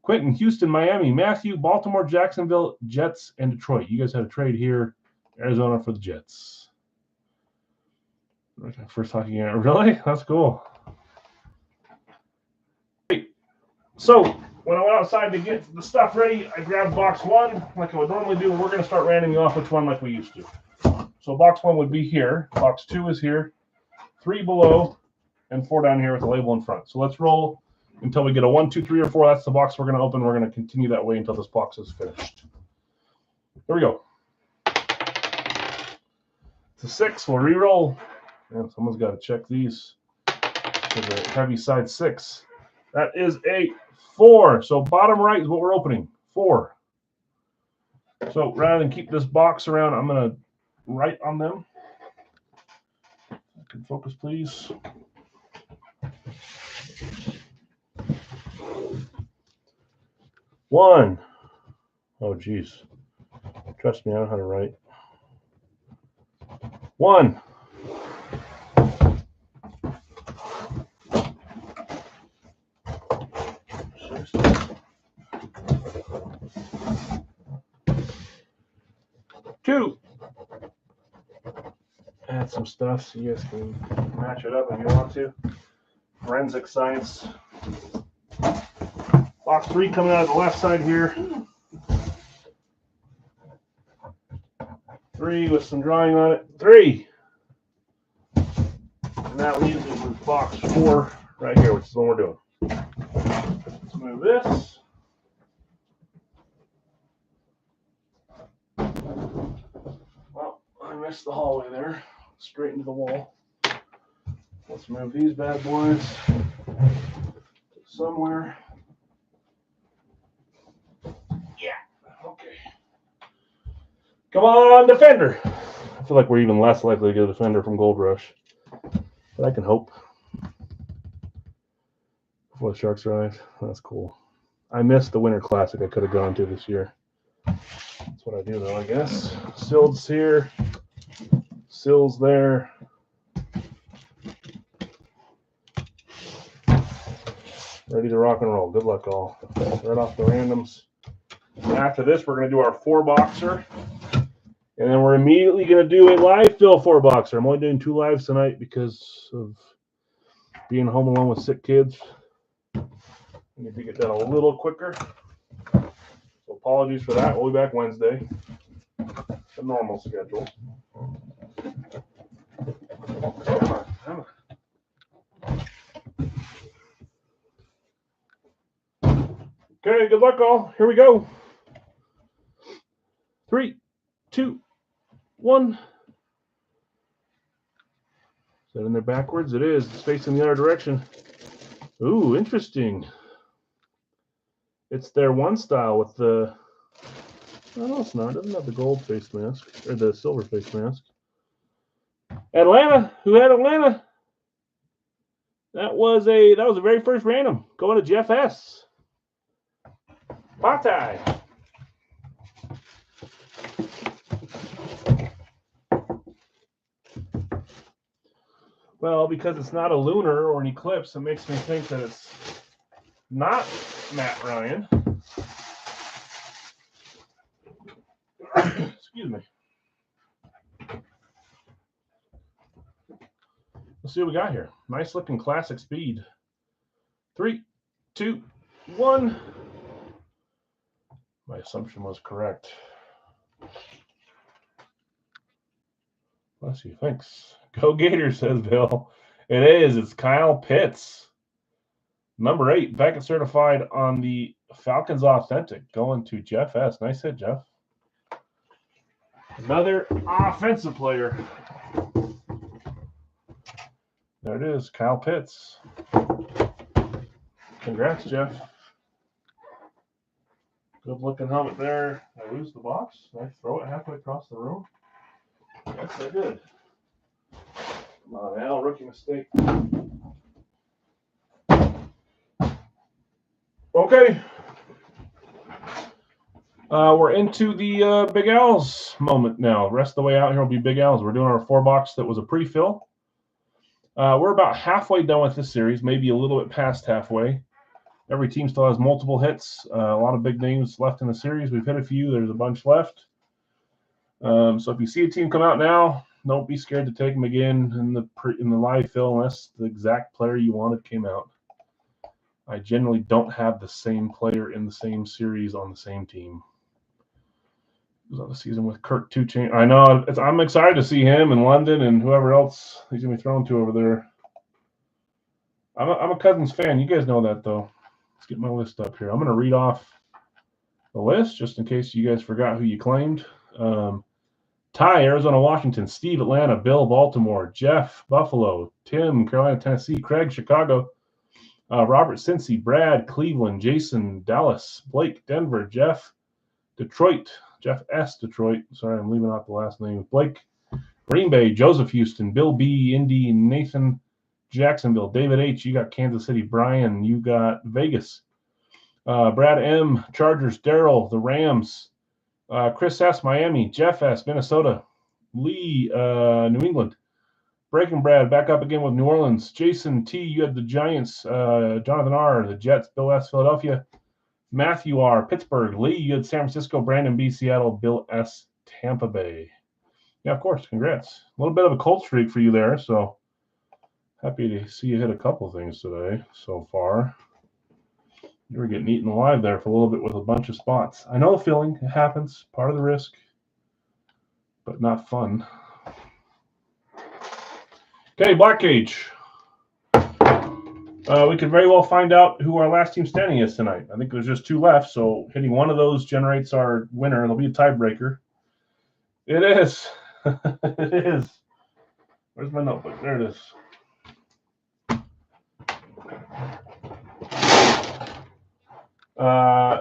Quentin, Houston, Miami. Matthew, Baltimore, Jacksonville, Jets, and Detroit. You guys had a trade here Arizona for the Jets. First hockey game. Really? That's cool. So when I went outside to get the stuff ready, I grabbed box 1 like I would normally do. We're going to start randoming off which one like we used to. So box 1 would be here. Box 2 is here. 3 below, and 4 down here with a label in front. So let's roll until we get a 1, 2, 3, or 4. That's the box we're going to open. We're going to continue that way until this box is finished. Here we go. It's a 6. We'll re-roll. And someone's got to check these. There's a heavy side 6. That is a 4. So bottom right is what we're opening. 4. So rather than keep this box around, I'm going to write on them. Can focus, please. One. Oh, geez. Trust me, I know how to write. 1. Two. Add some stuff so you guys can match it up if you want to. Forensic science. Box 3 coming out of the left side here. 3 with some drawing on it. 3. And that leaves us with box 4 right here, which is what we're doing. Let's move this. Well, I missed the hallway there. Straight into the wall. Let's move these bad boys somewhere. Yeah. Okay. Come on, defender. I feel like we're even less likely to get a defender from Gold Rush. But I can hope. Before the Sharks arrive. That's cool. I missed the Winter Classic I could have gone to this year. That's what I do, though, I guess. Sills here. Sills there. Ready to rock and roll. Good luck, all. Right off the randoms. After this, we're going to do our 4-boxer. And then we're immediately going to do a live fill 4-boxer. I'm only doing 2 lives tonight because of being home alone with sick kids. I need to get that a little quicker. So apologies for that. We'll be back Wednesday. The normal schedule. Come on, come on. Okay, good luck, all. Here we go. 3, 2, 1. Is that in there backwards? It is. It's facing the other direction. Ooh, interesting. It's their 1 style with the... Oh, no, it's not. It doesn't have the gold face mask or the silver face mask. Atlanta. Who had Atlanta? That was the very first random. Going to Jeff S. Patai. Well, because it's not a lunar or an eclipse, it makes me think that it's not Matt Ryan. Excuse me. Let's see what we got here. Nice looking classic speed. 3, 2, 1. My assumption was correct. Bless you. Thanks. Go Gators, says Bill. It is. It's Kyle Pitts. Number 8, packet certified on the Falcons Authentic. Going to Jeff S. Nice hit, Jeff. Another offensive player. There it is, Kyle Pitts. Congrats, Jeff. Good looking helmet there. Did I lose the box? Did I throw it halfway across the room? Yes, I did. Come on, Al, rookie mistake. Okay. We're into the Big Al's moment now. Rest of the way out here will be Big Al's. We're doing our 4-box that was a pre-fill. We're about halfway done with this series, maybe a little bit past halfway. Every team still has multiple hits. A lot of big names left in the series. We've hit a few. There's a bunch left. So if you see a team come out now, don't be scared to take them again in the live fill unless the exact player you wanted came out. I generally don't have the same player in the same series on the same team. He was on the season with Kirk Two-Chain. I know. I'm excited to see him in London and whoever else he's going to be thrown to over there. I'm a Cousins fan. You guys know that, though. Let's get my list up here. I'm going to read off the list just in case you guys forgot who you claimed. Ty, Arizona, Washington. Steve, Atlanta. Bill, Baltimore. Jeff, Buffalo. Tim, Carolina, Tennessee. Craig, Chicago. Robert, Cincy. Brad, Cleveland. Jason, Dallas. Blake, Denver. Jeff, Detroit. Jeff S. Detroit. Sorry, I'm leaving out the last name. Blake, Green Bay. Joseph, Houston. Bill B. Indy. Nathan, Jacksonville. David H. You got Kansas City. Brian, you got Vegas. Brad M. Chargers. Daryl, the Rams. Chris S. Miami. Jeff S. Minnesota. Lee, New England. Breaking Brad back up again with New Orleans. Jason T. You had the Giants. Jonathan R. The Jets. Bill S. Philadelphia. Matthew R. Pittsburgh. Lee, you had San Francisco. Brandon B. Seattle. Bill S. Tampa Bay. Yeah, of course. Congrats. A little bit of a cold streak for you there, so happy to see you hit a couple things today so far. You were getting eaten alive there for a little bit with a bunch of spots. I know the feeling. It happens. Part of the risk, but not fun. Okay, Black Cage. We could very well find out who our last team standing is tonight. I think there's just 2 left, so hitting one of those generates our winner. It'll be a tiebreaker. It is. It is. Where's my notebook? There it is.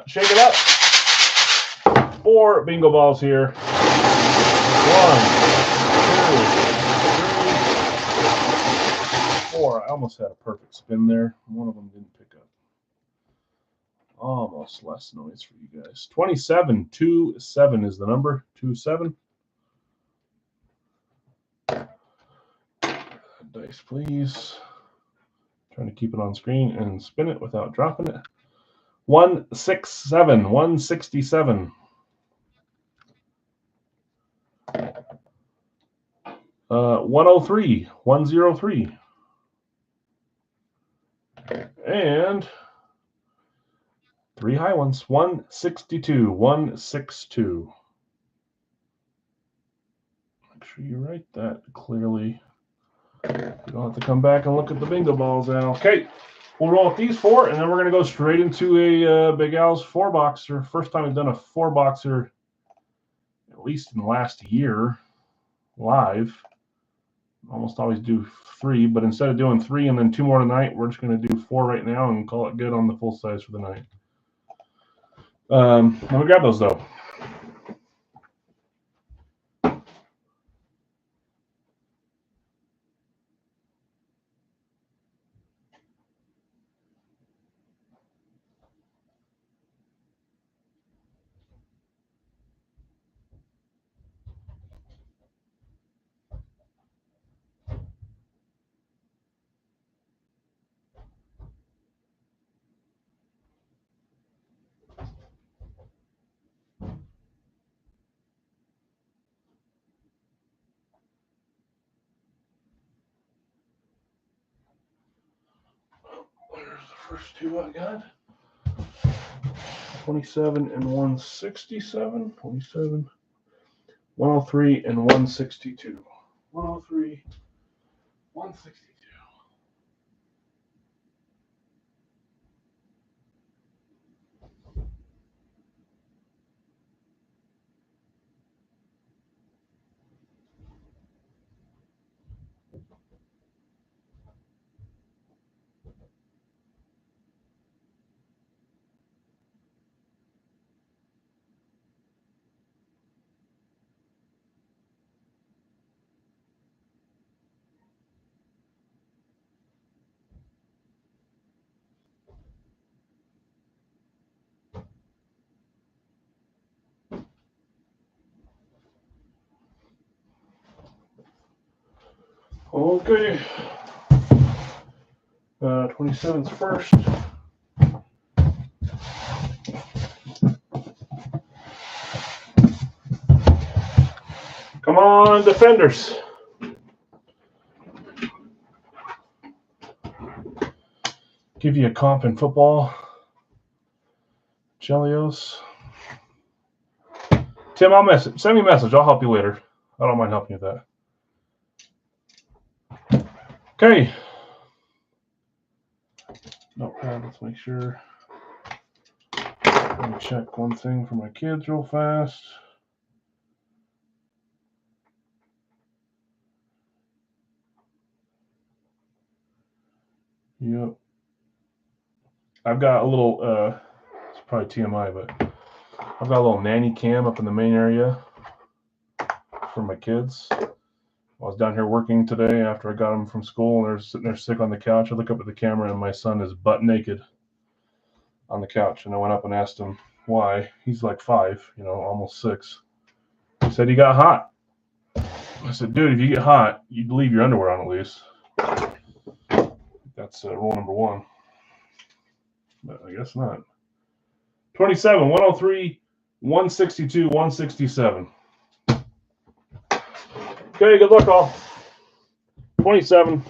Shake it up. 4 bingo balls here. 1, 2, 3, 4. I almost had a perfect spin there. One of them didn't pick up. Almost less noise for you guys. 27, 27 is the number. 27. Dice, please. Trying to keep it on screen and spin it without dropping it. 167, 167. 103, 103. And 3 high ones, 162, 162. Make sure you write that clearly. You don't have to come back and look at the bingo balls now. Okay, we'll roll with these 4, and then we're going to go straight into a Big Al's 4-boxer. First time we've done a 4-boxer, at least in the last year, live. Almost always do 3, but instead of doing 3 and then 2 more tonight, we're just going to do 4 right now and call it good on the full size for the night. Let me grab those, though. There's the first 2 I got. 27 and 167. 27, 103 and 162. 103, 162. Okay. 27's first. Come on, defenders. Give you a comp in football. Chelios. Tim, I'll message. Send me a message. I'll help you later. I don't mind helping you with that. Okay. Notepad, let's make sure. Let me check one thing for my kids real fast. Yep. I've got a little, it's probably TMI, but I've got a little nanny cam up in the main area for my kids. I was down here working today after I got them from school, and they're sitting there sick on the couch. I look up at the camera, and my son is butt naked on the couch. And I went up and asked him why. He's like 5, almost 6. He said he got hot. I said, dude, if you get hot, you'd leave your underwear on at least. That's rule number 1. But I guess not. 27, 103, 162, 167. Okay, good luck all. 27,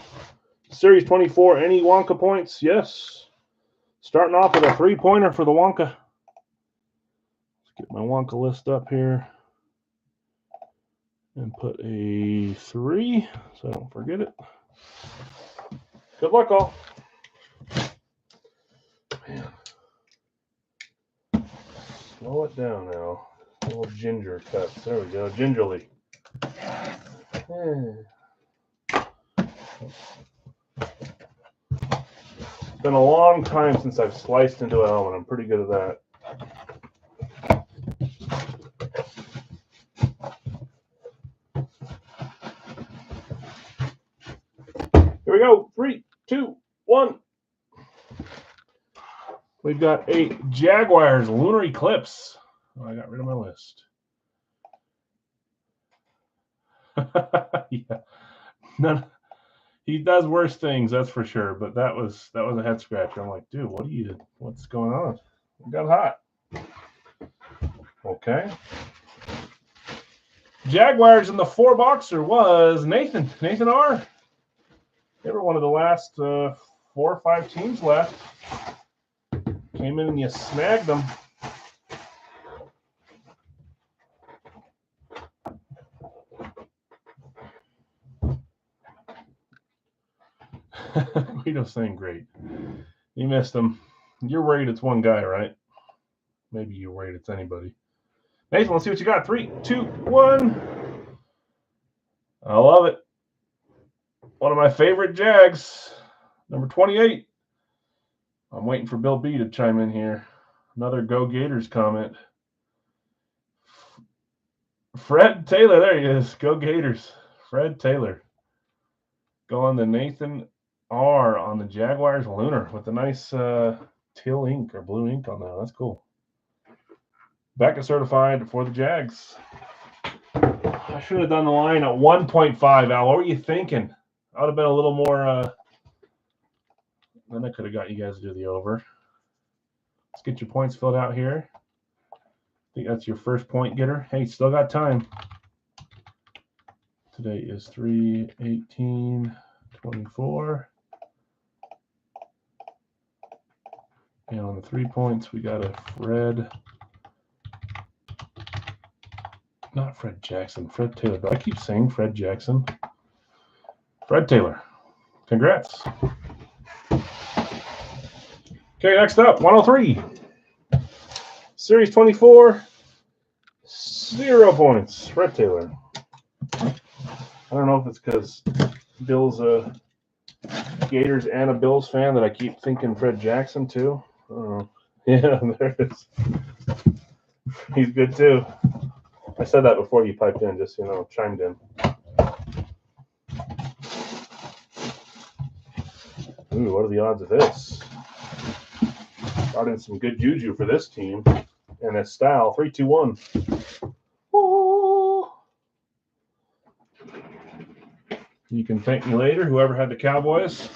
Series 24, any Wonka points? Yes. Starting off with a 3-pointer for the Wonka. Let's get my Wonka list up here. And put a 3, so I don't forget it. Good luck all. Man. Slow it down now. A little ginger cuts. There we go. Gingerly. It's been a long time since I've sliced into a helmet. I'm pretty good at that. Here we go. 3, 2, 1. We've got a Jaguars Lunar Eclipse. Oh, I got rid of my list. Yeah. None. He does worse things, that's for sure. But that was a head scratcher. I'm like, dude, what's going on? It got hot. Okay. Jaguars in the 4-boxer was Nathan R. They were one of the last 4 or 5 teams left. Came in and you snagged them. Guido's saying great. You missed him. You're worried it's one guy, right? Maybe you're worried it's anybody. Nathan, let's see what you got. 3, 2, 1. I love it. One of my favorite Jags. Number 28. I'm waiting for Bill B to chime in here. Another Go Gators comment. Fred Taylor, there he is. Go Gators. Fred Taylor. Going to Nathan R on the Jaguars Lunar with a nice teal ink or blue ink on that. That's cool. Becca certified for the Jags. I should have done the line at 1.5, Al. What were you thinking? I would have been a little more. Then I could have got you guys to do the over. Let's get your points filled out here. I think that's your first point getter. Hey, still got time. Today is 3/18/24. And on the 3 points, we got a Fred. Not Fred Jackson, Fred Taylor. But I keep saying Fred Jackson. Fred Taylor. Congrats. Okay, next up, 103. Series 24. 0 points. Fred Taylor. I don't know if it's because Bill's a Gators and a Bills fan that I keep thinking Fred Jackson too. I don't know. Yeah, there it is. He's good too. I said that before you piped in, just, chimed in. Ooh, what are the odds of this? Brought in some good juju for this team and its style. 3, 2, 1. Ooh. You can thank me later, whoever had the Cowboys.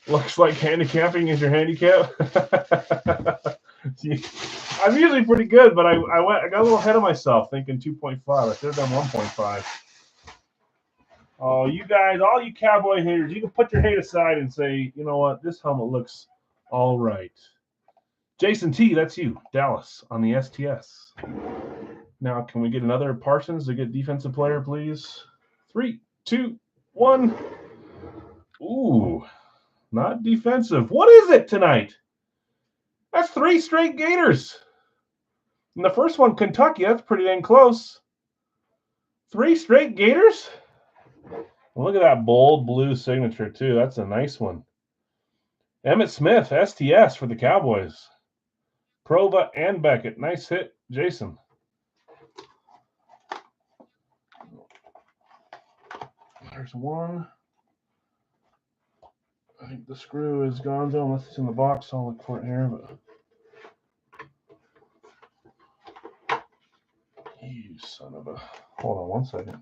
Looks like handicapping is your handicap. I'm usually pretty good, but I got a little ahead of myself thinking 2.5. I should have done 1.5. Oh, you guys, all you Cowboy haters, you can put your hate aside and say, you know what, this helmet looks all right. Jason T, that's you, Dallas on the STS. Now, can we get another Parsons to get defensive player, please? 3, 2, 1. Ooh, not defensive. What is it tonight? That's 3 straight Gators. And the first one, Kentucky, that's pretty dang close. 3 straight Gators? Look at that bold blue signature, too. That's a nice one. Emmitt Smith, STS for the Cowboys. Prova and Beckett. Nice hit, Jason. There's one. I think the screw is Gonzo, unless it's in the box. I'll look for it here. But you son of a... Hold on one second.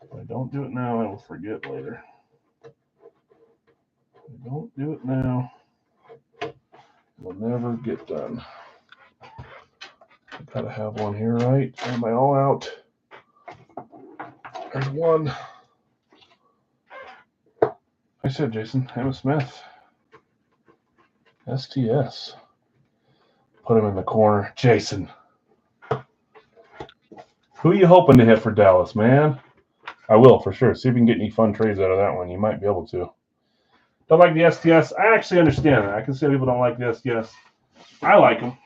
If I don't do it now, I will forget later. If I don't do it now, it will never get done. I gotta have one here, right? Am I all out? There's one. I said, Jason, Emmitt Smith. STS. Put him in the corner. Jason. Who are you hoping to hit for Dallas, man? I will, for sure. See if we can get any fun trades out of that one. You might be able to. Don't like the STS? I actually understand that. I can see people don't like the STS. I like them.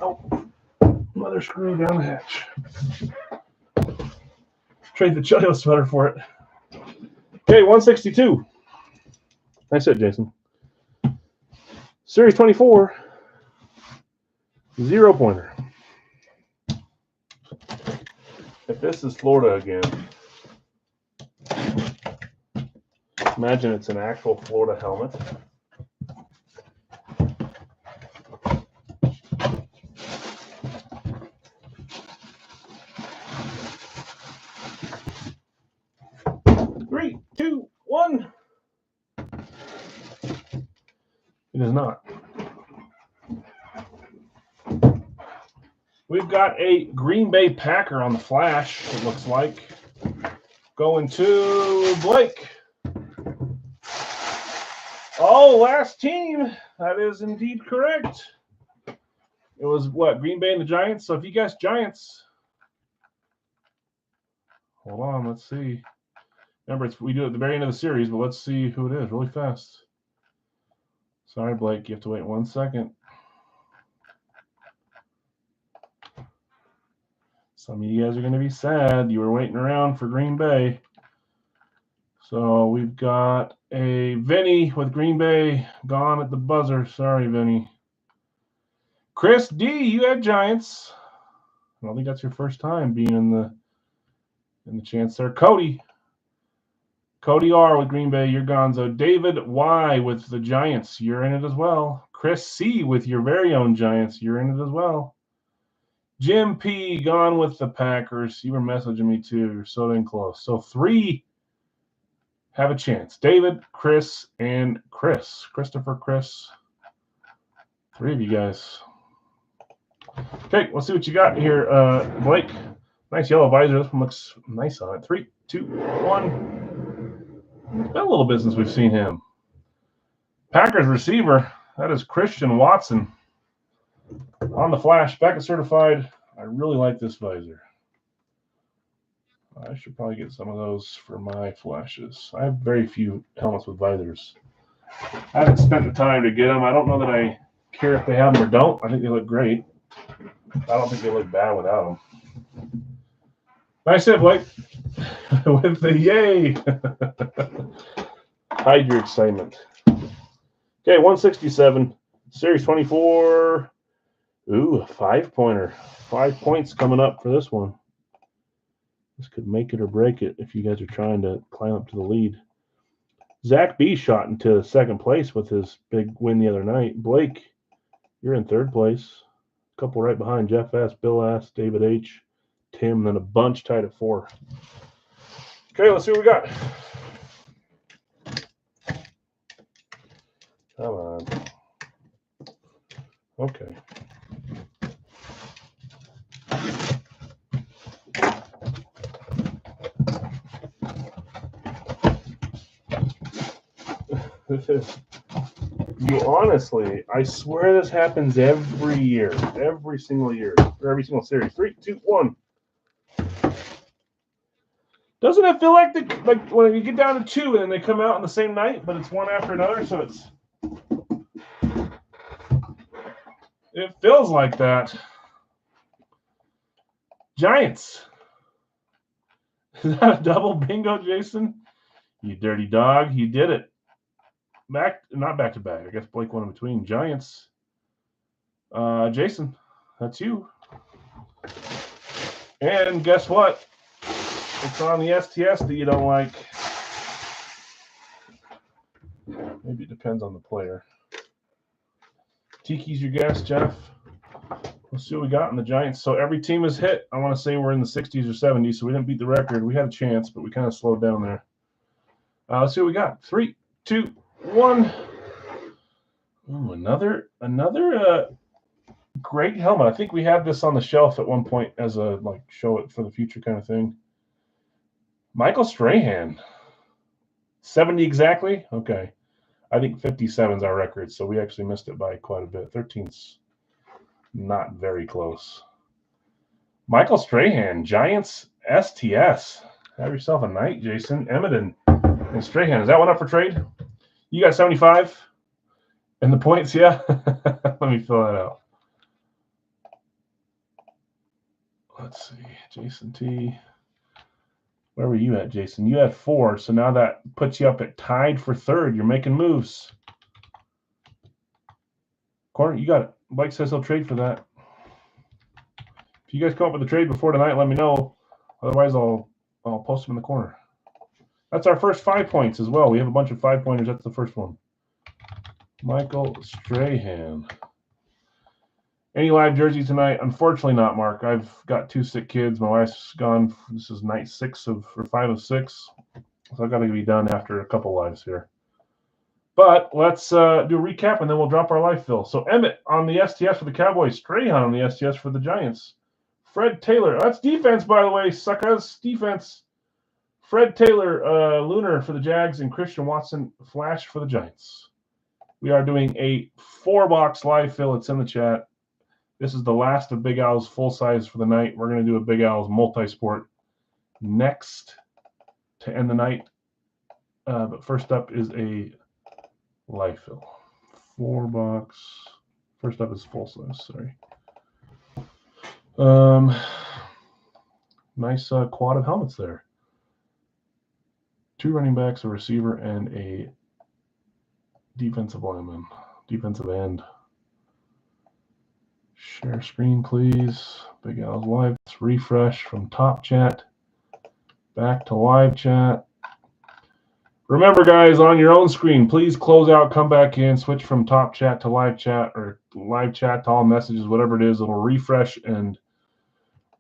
Oh, another screw down the hatch. Trade the Chilio sweater for it. Okay, 162. Nice hit, Jason. Series 24. 0-pointer. If this is Florida again, imagine it's an actual Florida helmet. Three, two, one. It is not. We've got a Green Bay Packer on the flash, it looks like. Going to Blake. Oh, last team. That is indeed correct. It was what? Green Bay and the Giants? So if you guessed Giants. Hold on, let's see. Remember, we do it at the very end of the series, but let's see who it is really fast. Sorry, Blake, you have to wait 1 second. Some of you guys are going to be sad. You were waiting around for Green Bay. So we've got a Vinny with Green Bay gone at the buzzer. Sorry, Vinny. Chris D, you had Giants. I don't think that's your first time being in the chance there. Cody R with Green Bay, you're gonzo. David Y with the Giants, you're in it as well. Chris C with your very own Giants, you're in it as well. Jim P gone with the Packers. You were messaging me too. You're so dang close. So 3 have a chance. David, Chris, and Chris. Christopher, Chris. 3 of you guys. Okay, let's see what you got here, Blake. Nice yellow visor. This one looks nice on it. 3, 2, 1. It's been a little bit since we've seen him. Packers receiver. That is Christian Watson. On the flash, Beckett certified. I really like this visor. I should probably get some of those for my flashes. I have very few helmets with visors. I haven't spent the time to get them. I don't know that I care if they have them or don't. I think they look great. I don't think they look bad without them. Nice hit, Blake. With the yay. Hide your excitement. Okay, 167. Series 24. Ooh, a 5-pointer. 5 points coming up for this one. This could make it or break it if you guys are trying to climb up to the lead. Zach B shot into second place with his big win the other night. Blake, you're in third place. A couple right behind Jeff S., Bill S., David H., Tim, then a bunch tied at 4. Okay, let's see what we got. Come on. Okay. You honestly, I swear this happens every year, every single year, or every single series. 3, 2, 1. Doesn't it feel like when you get down to 2 and then they come out on the same night, but it's one after another, so it feels like that. Giants. Is that a double bingo, Jason? You dirty dog. You did it. Not back to back. I guess Blake one in between. Giants. Jason, that's you. And guess what? It's on the STS that you don't like. Maybe it depends on the player. Tiki's your guess, Jeff. Let's see what we got in the Giants. So every team is hit. I want to say we're in the 60s or 70s, so we didn't beat the record. We had a chance, but we kind of slowed down there. Let's see what we got. 3, 2, 1. Ooh, another great helmet. I think we had this on the shelf at one point as a show it for the future kind of thing. Michael Strahan. 70 exactly? Okay. I think 57 is our record, so we actually missed it by quite a bit. 13's not very close. Michael Strahan, Giants STS. Have yourself a night, Jason. Emmett and Strahan. Is that one up for trade? You got 75? And the points, yeah? Let me fill that out. Let's see. Jason T. Where were you at, Jason? You had 4, so now that puts you up at tied for 3rd. You're making moves. Corner, you got it. Mike says he'll trade for that. If you guys come up with a trade before tonight, let me know. Otherwise, I'll post them in the corner. That's our first 5 points as well. We have a bunch of 5-pointers. That's the first one. Michael Strahan. Any live jerseys tonight? Unfortunately not, Mark. I've got 2 sick kids. My wife's gone. This is night 5 of 6. So I've got to be done after a couple lives here. But let's do a recap, and then we'll drop our live fill. So Emmett on the STS for the Cowboys. Strahan on the STS for the Giants. Fred Taylor. That's defense, by the way, suckers. Defense. Fred Taylor, Lunar for the Jags, and Christian Watson, Flash for the Giants. We are doing a 4-box live fill. It's in the chat. This is the last of Big Al's full size for the night. We're going to do a Big Al's multi-sport next to end the night. But first up is a live fill. 4-box. First up is full size, sorry. Nice quad of helmets there. 2 running backs, a receiver, and a defensive lineman, defensive end. Share screen, please. Big Al's Live. Let's refresh from top chat back to live chat. Remember, guys, on your own screen, please close out, come back in, switch from top chat to live chat, or live chat to all messages, whatever it is. It'll refresh and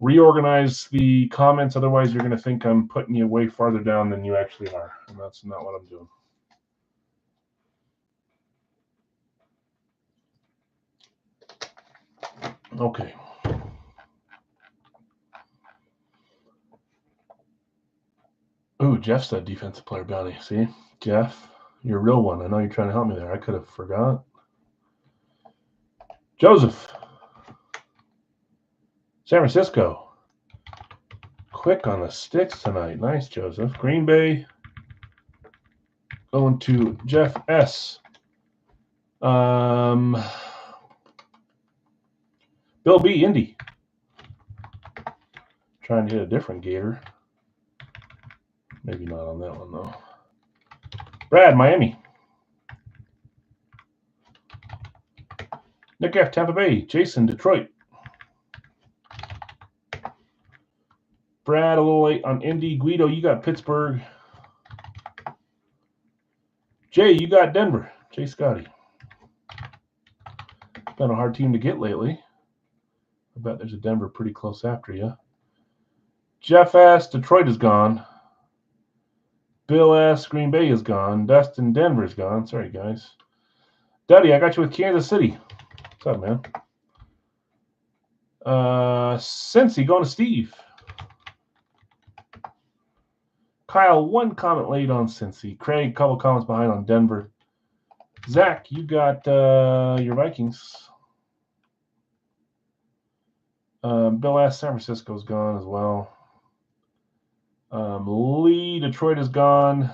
reorganize the comments. Otherwise, you're going to think I'm putting you way farther down than you actually are, and that's not what I'm doing. Okay. Ooh, Jeff said defensive player bounty. See, Jeff, you're a real one. I know you're trying to help me there. I could have forgot. Joseph, San Francisco. Quick on the sticks tonight. Nice, Joseph. Green Bay. Going to Jeff S. Bill B. Indy. Trying to hit a different gator. Maybe not on that one, though. Brad, Miami. Nick F. Tampa Bay. Jason, Detroit. Brad, a little late on Indy. Guido, you got Pittsburgh. Jay, you got Denver. Jay Scotty. Been a hard team to get lately. I bet there's a Denver pretty close after you. Jeff S. Detroit is gone. Bill S. Green Bay is gone. Dustin, Denver's gone. Sorry, guys. Duddy, I got you with Kansas City. What's up, man? Cincy going to Steve. Kyle, one comment late on Cincy. Craig, couple comments behind on Denver. Zach, you got your Vikings. Bill S. San Francisco's gone as well. Lee, Detroit is gone.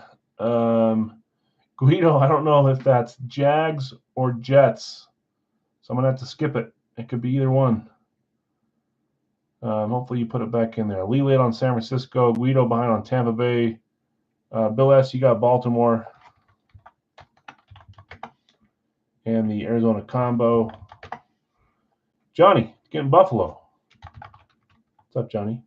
Guido, I don't know if that's Jags or Jets. So I'm going to have to skip it. It could be either one. Hopefully you put it back in there. Lee late on San Francisco. Guido behind on Tampa Bay. Bill S., you got Baltimore. And the Arizona combo. Johnny, getting Buffalo. What's up, Johnny?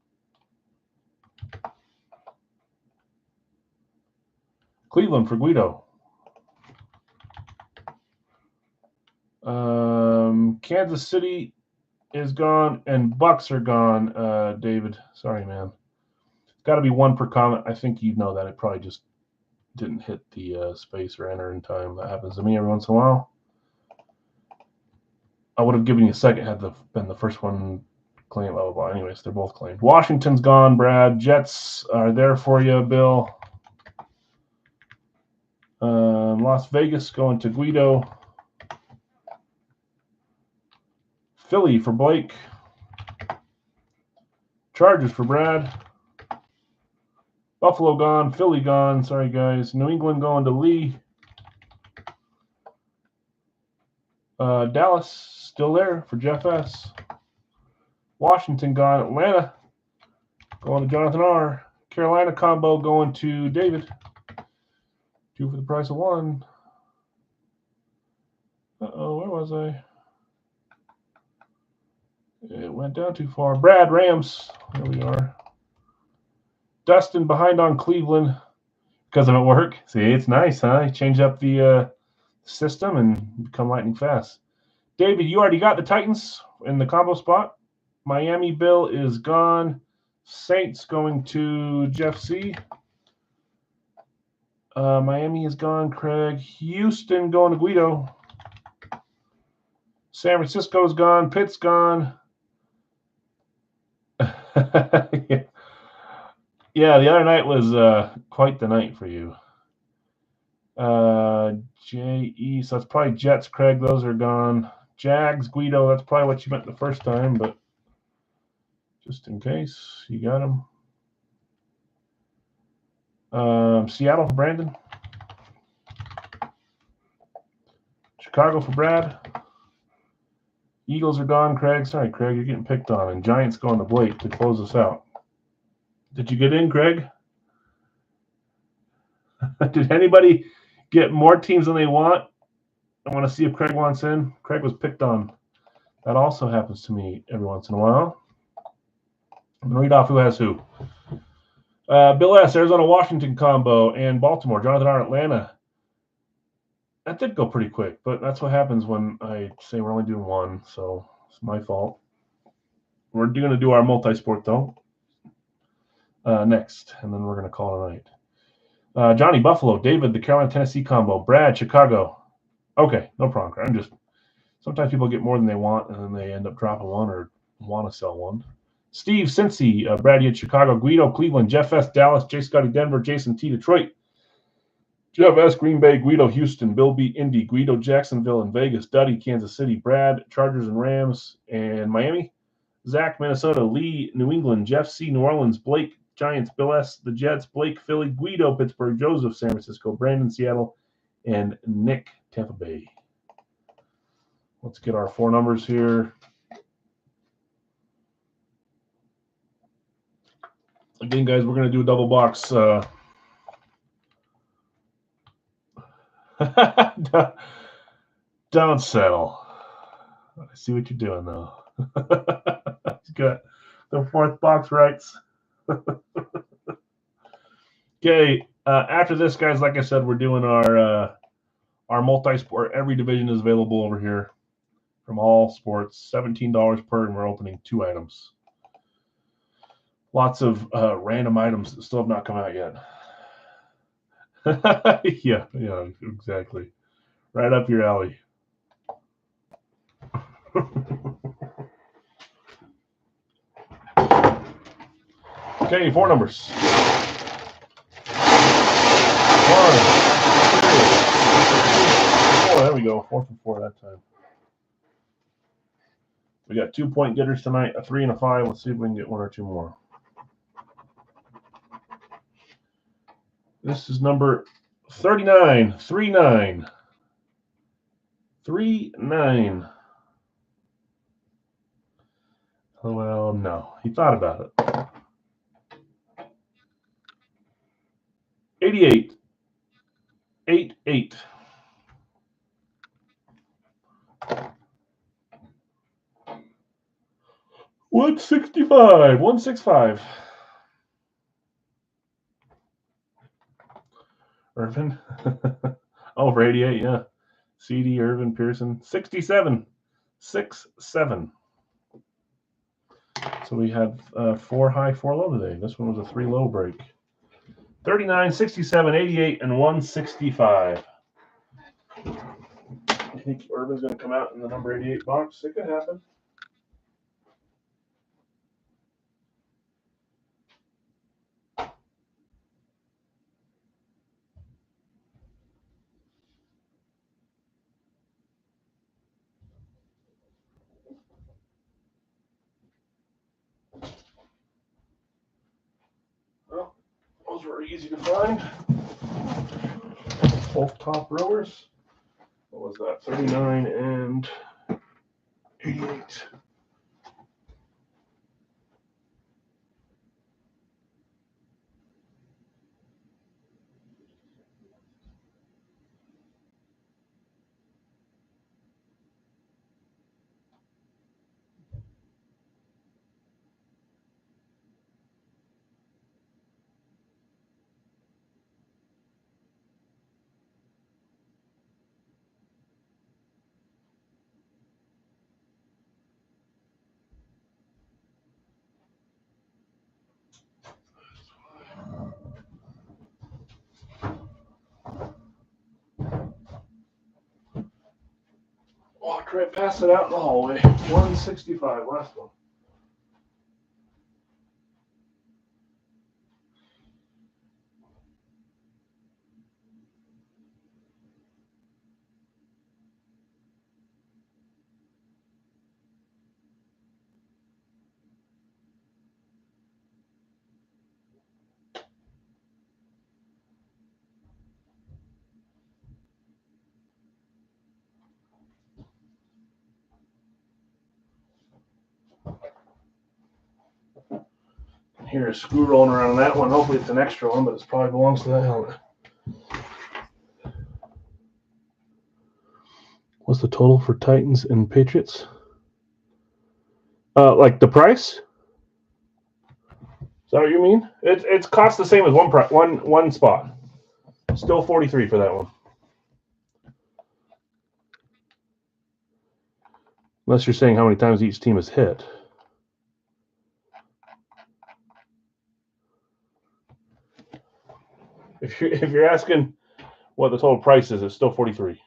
Cleveland for Guido. Kansas City is gone and Bucks are gone, David. Sorry, man. It's got to be one per comment. I think you'd know that. It probably just didn't hit the space or enter in time. That happens to me every once in a while. I would have given you a second had been the first one claimed, blah, blah, blah. Anyways, they're both claimed. Washington's gone, Brad. Jets are there for you, Bill. Las Vegas going to Guido. Philly for Blake. Chargers for Brad. Buffalo gone. Philly gone. Sorry, guys. New England going to Lee. Dallas still there for Jeff S. Washington gone. Atlanta going to Jonathan R. Carolina combo going to David. 2 for the price of 1. Uh-oh, where was I? It went down too far. Brad, Rams. There we are. Dustin behind on Cleveland because of it work. See, it's nice, huh? You change up the system and become lightning fast. David, you already got the Titans in the combo spot. Miami Bill is gone. Saints going to Jeff C. Miami is gone, Craig. Houston going to Guido. San Francisco's gone. Pitt's gone. Yeah, the other night was quite the night for you. J.E., so that's probably Jets, Craig. Those are gone. Jags, Guido, that's probably what you meant the first time, but just in case, you got them. Seattle for Brandon. Chicago for Brad. Eagles are gone, Craig. Sorry, Craig, you're getting picked on. And Giants going to Blake to close us out. Did you get in, Craig? Did anybody get more teams than they want? I want to see if Craig wants in. Craig was picked on. That also happens to me every once in a while. I'm going to read off who has who. Bill S., Arizona-Washington combo, and Baltimore. Jonathan R., Atlanta. That did go pretty quick, but that's what happens when I say we're only doing one, so it's my fault. We're going to do our multi-sport, though, next, and then we're going to call it a night. Johnny, Buffalo. David, the Carolina-Tennessee combo. Brad, Chicago. Okay, no problem. I'm just – sometimes people get more than they want, and then they end up dropping one or want to sell one. Steve, Cincy. Brad, you had Chicago. Guido, Cleveland. Jeff S., Dallas. J. Scotty, Denver. Jason T., Detroit. Jeff S., Green Bay. Guido, Houston. Bill B., Indy. Guido, Jacksonville and Vegas. Duddy, Kansas City. Brad, Chargers and Rams. And Miami. Zach, Minnesota. Lee, New England. Jeff C., New Orleans. Blake, Giants. Bill S., the Jets. Blake, Philly. Guido, Pittsburgh. Joseph, San Francisco. Brandon, Seattle. And Nick, Tampa Bay. Let's get our 4 numbers here. Again, guys, we're going to do a double box. Don't settle. I see what you're doing, though. He's got the 4th box rights. Okay, after this, guys, like I said, we're doing our multi-sport. Every division is available over here from all sports, $17 per, and we're opening 2 items. Lots of random items that still have not come out yet. Yeah, exactly. Right up your alley. Okay, 4 numbers. 1, 2, 4. There we go. 4 for 4 that time. We got 2-point getters tonight, a 3 and a 5. Let's see if we can get 1 or 2 more. This is number 39. 3-9. 3-9. Well, no. He thought about it. 88. 8-8. 165. 165. Irvin. Over 88, yeah. CD, Irvin, Pearson. 67. 6-7. So we had 4 high, 4 low today. This one was a 3 low break. 39, 67, 88, and 165. I think Irvin's going to come out in the number 88 box. It could happen. Well, those were easy to find. Both top rowers. What was that? 39 and 88. Walked right past it out in the hallway. 165, last one. Hear a screw rolling around on that one. Hopefully it's an extra one, but it probably belongs to that helmet. What's the total for Titans and Patriots? Like the price? Is that what you mean? It's cost the same as one spot. Still 43 for that one. Unless you're saying how many times each team has hit. If you're asking what the total price is, it's still 43.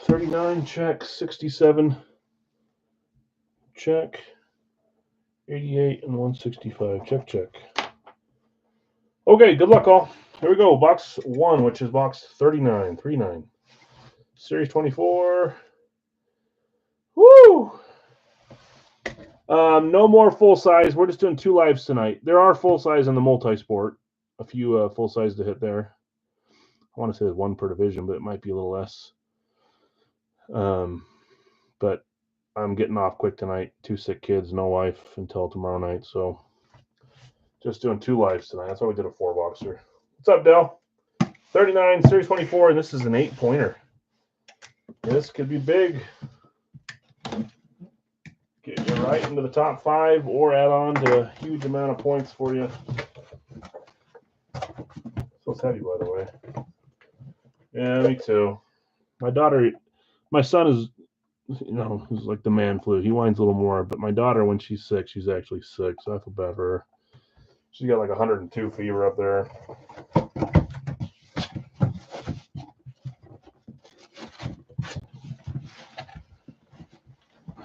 39 check, 67 check, 88 and 165 check. Okay, good luck all. Here we go. Box 1, which is box 39, 39. Series 24. Woo! No more full size. We're just doing 2 lives tonight. There are full size in the multi-sport. A few full size to hit there. I want to say there's 1 per division, but it might be a little less. But I'm getting off quick tonight. 2 sick kids, no wife until tomorrow night. So just doing 2 lives tonight. That's why we did a 4-boxer. What's up, Dell? 39, Series 24, and this is an 8-pointer. This could be big. Get you right into the top 5 or add on to a huge amount of points for you. So it's heavy, by the way. Yeah, me too. My son is, he's like the man flu. He whines a little more, but my daughter, when she's sick, she's actually sick, so I feel bad for her. She's got like 102 fever up there.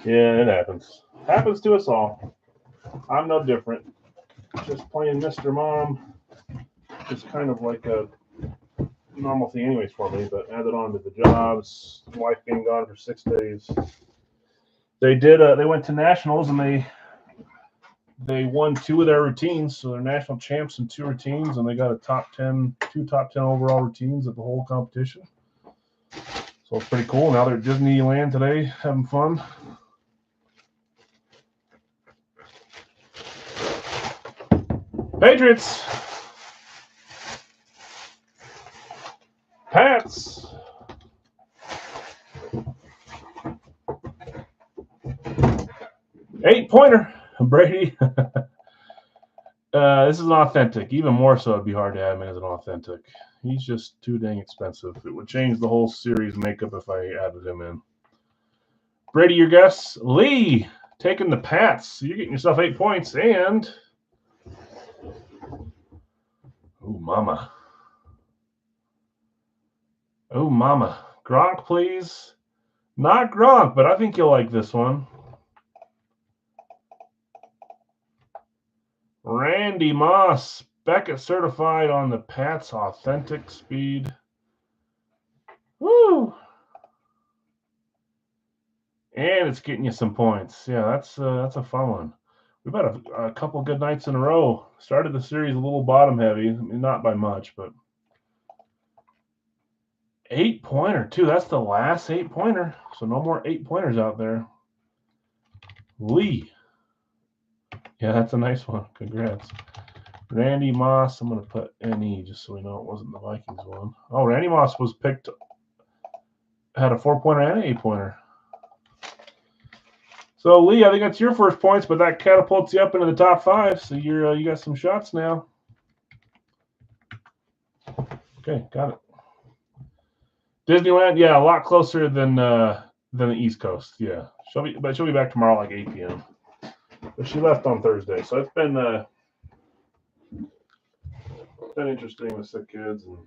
Yeah, it happens. Happens to us all. I'm no different. Just playing Mr. Mom is kind of like a normal thing anyways for me, but added on to the jobs, wife being gone for 6 days. They went to nationals and they won 2 of their routines, so they're national champs in 2 routines, and they got two top 10 overall routines at the whole competition. So it's pretty cool. Now they're at Disneyland today, having fun. Patriots. Pats. Eight-pointer. Brady. This is an authentic. Even more so, it'd be hard to have him as an authentic. He's just too dang expensive. It would change the whole series makeup if I added him in. Brady, your guess? Lee taking the Pats. So you're getting yourself 8 points. And oh, mama. Oh, mama. Gronk, please. Not Gronk, but I think you'll like this one. Randy Moss. Beckett certified on the Pats authentic speed. Woo! And it's getting you some points. Yeah, that's a fun one. We've had a couple good nights in a row. Started the series a little bottom heavy. I mean, not by much, but 8-pointer too. That's the last 8-pointer. So no more 8-pointers out there. Lee. Yeah, that's a nice one. Congrats. Randy Moss. I'm going to put NE just so we know it wasn't the Vikings one. Oh, Randy Moss was picked. Had a 4-pointer and an 8-pointer. So Lee, I think that's your first points, but that catapults you up into the top 5. So you got some shots now. Okay, got it. Disneyland, yeah, a lot closer than the East Coast. Yeah, she'll be back tomorrow like 8 p.m. But she left on Thursday, so it's been interesting with sick kids and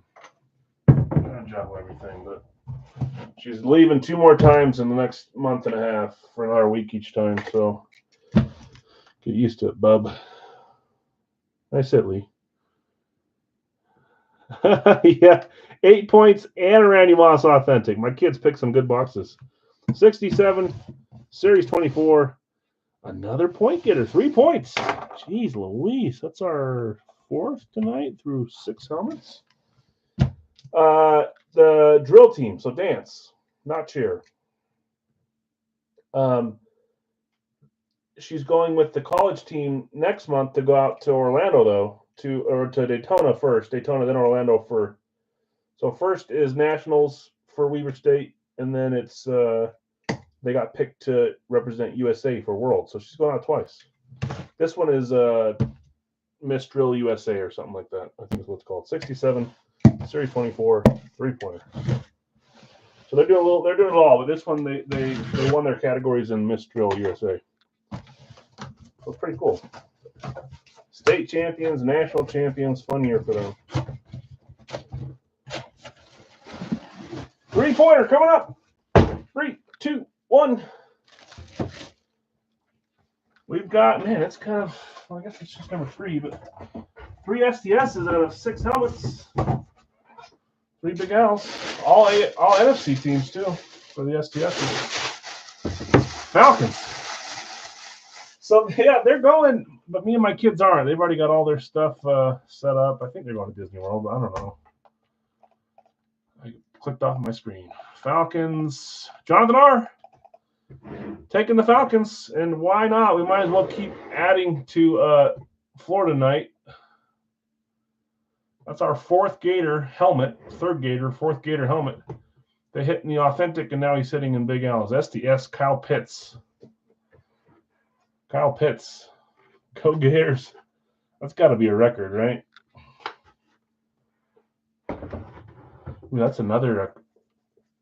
trying to juggle everything. But she's leaving 2 more times in the next month and a half for another week each time. So get used to it, bub. Nice hit, Lee. Yeah, 8 points and a Randy Moss authentic. My kids picked some good boxes. 67, Series 24. Another point getter, 3 points. Jeez Louise, that's our 4th tonight through 6 helmets. The drill team, so dance, not cheer. She's going with the college team next month to go out to Orlando, though, to Daytona first. Daytona, then Orlando for. So first is nationals for Weber State, and then it's they got picked to represent USA for World. So she's going out twice. This one is Miss Drill USA or something like that. I think is what it's called. 67, Series 24, 3-pointer. So they're doing it all, but this one they won their categories in Miss Drill USA. So it's pretty cool. State champions, national champions, fun year for them. 3-pointer coming up. 3, 2, 1. We've got, man, it's kind of, well, I guess it's just number 3, but 3 STSs out of 6 helmets. 3 Big L's. All NFC teams, too, for the STSs. Falcons. So, yeah, they're going, but me and my kids aren't. They've already got all their stuff set up. I think they're going to Disney World, but I don't know. I clicked off my screen. Falcons. Jonathan R. Taking the Falcons, and why not? We might as well keep adding to Florida night. That's our 4th Gator helmet, 3rd Gator, 4th Gator helmet. They hit in the authentic, and now he's hitting in Big Al's. STS, Kyle Pitts. Kyle Pitts. Go Gators. That's got to be a record, right? Ooh, that's another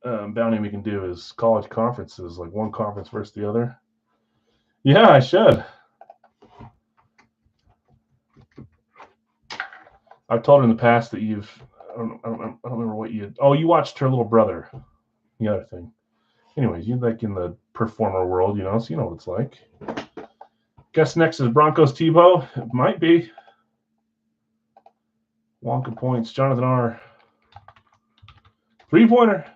bounty we can do is college conferences, like one conference versus the other. Yeah, I should. I've told her in the past that you've. I don't remember what you. Oh, you watched her little brother. The other thing. Anyways, you like in the performer world, you know, so you know what it's like. Guess next is Broncos Tebow. It might be. Wonka points. Jonathan R. 3-pointer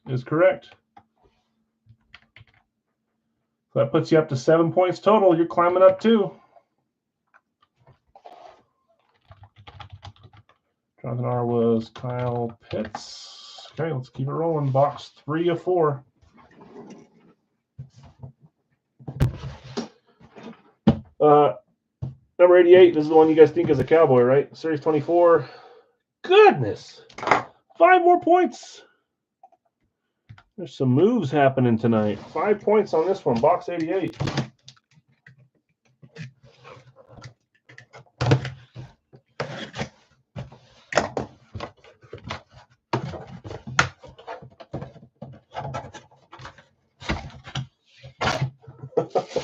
is correct. So that puts you up to 7 points total. You're climbing up too. Jonathan R. was Kyle Pitts. Okay, let's keep it rolling. Box 3 of 4. Number 88, this is the one you guys think is a Cowboy, right? Series 24. Goodness. 5 more points. There's some moves happening tonight. 5 points on this one. Box 88.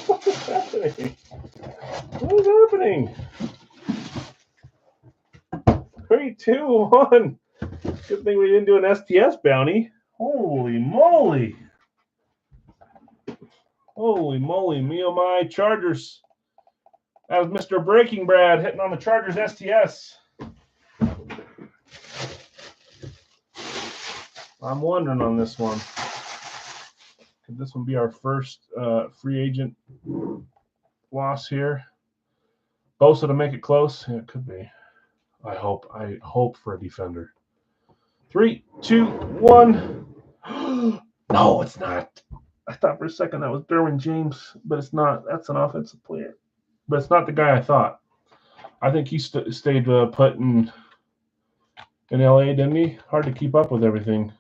What is happening? What is happening? 3, 2, 1. Good thing we didn't do an STS bounty. Holy moly. Holy moly. Me oh my. Chargers. That was Mr. Breaking Brad hitting on the Chargers STS. I'm wondering on this one. Could this one be our first free agent loss here? Bosa to make it close? Yeah, it could be. I hope for a defender. 3, 2, 1. No, it's not. I thought for a second that was Derwin James, but it's not. That's an offensive player. But it's not the guy I thought. I think he stayed put in LA, didn't he? Hard to keep up with everything.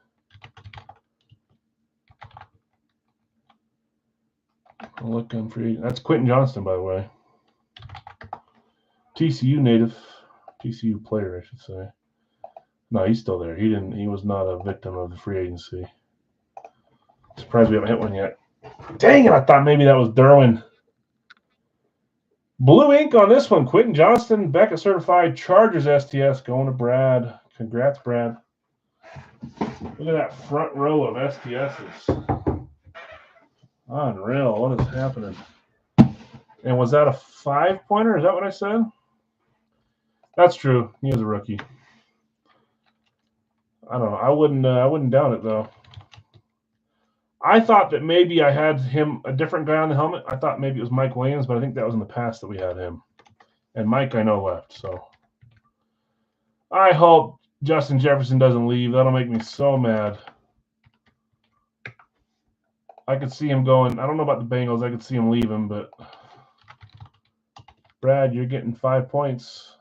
Looking for that's Quentin Johnston, by the way. TCU native, TCU player, I should say. No, he's still there. He was not a victim of the free agency. Surprised we haven't hit one yet. Dang it! I thought maybe that was Derwin. Blue ink on this one. Quentin Johnston, Becca certified Chargers STS going to Brad. Congrats, Brad. Look at that front row of STSs. Unreal. What is happening? And was that a 5-pointer? Is that what I said? That's true. He was a rookie. I don't know. I wouldn't doubt it though. I thought that maybe I had him a different guy on the helmet. I thought maybe it was Mike Williams, but I think that was in the past that we had him. And Mike I know left, so I hope Justin Jefferson doesn't leave. That'll make me so mad. I could see him going. I don't know about the Bengals. I could see him leaving, but Brad, you're getting 5 points.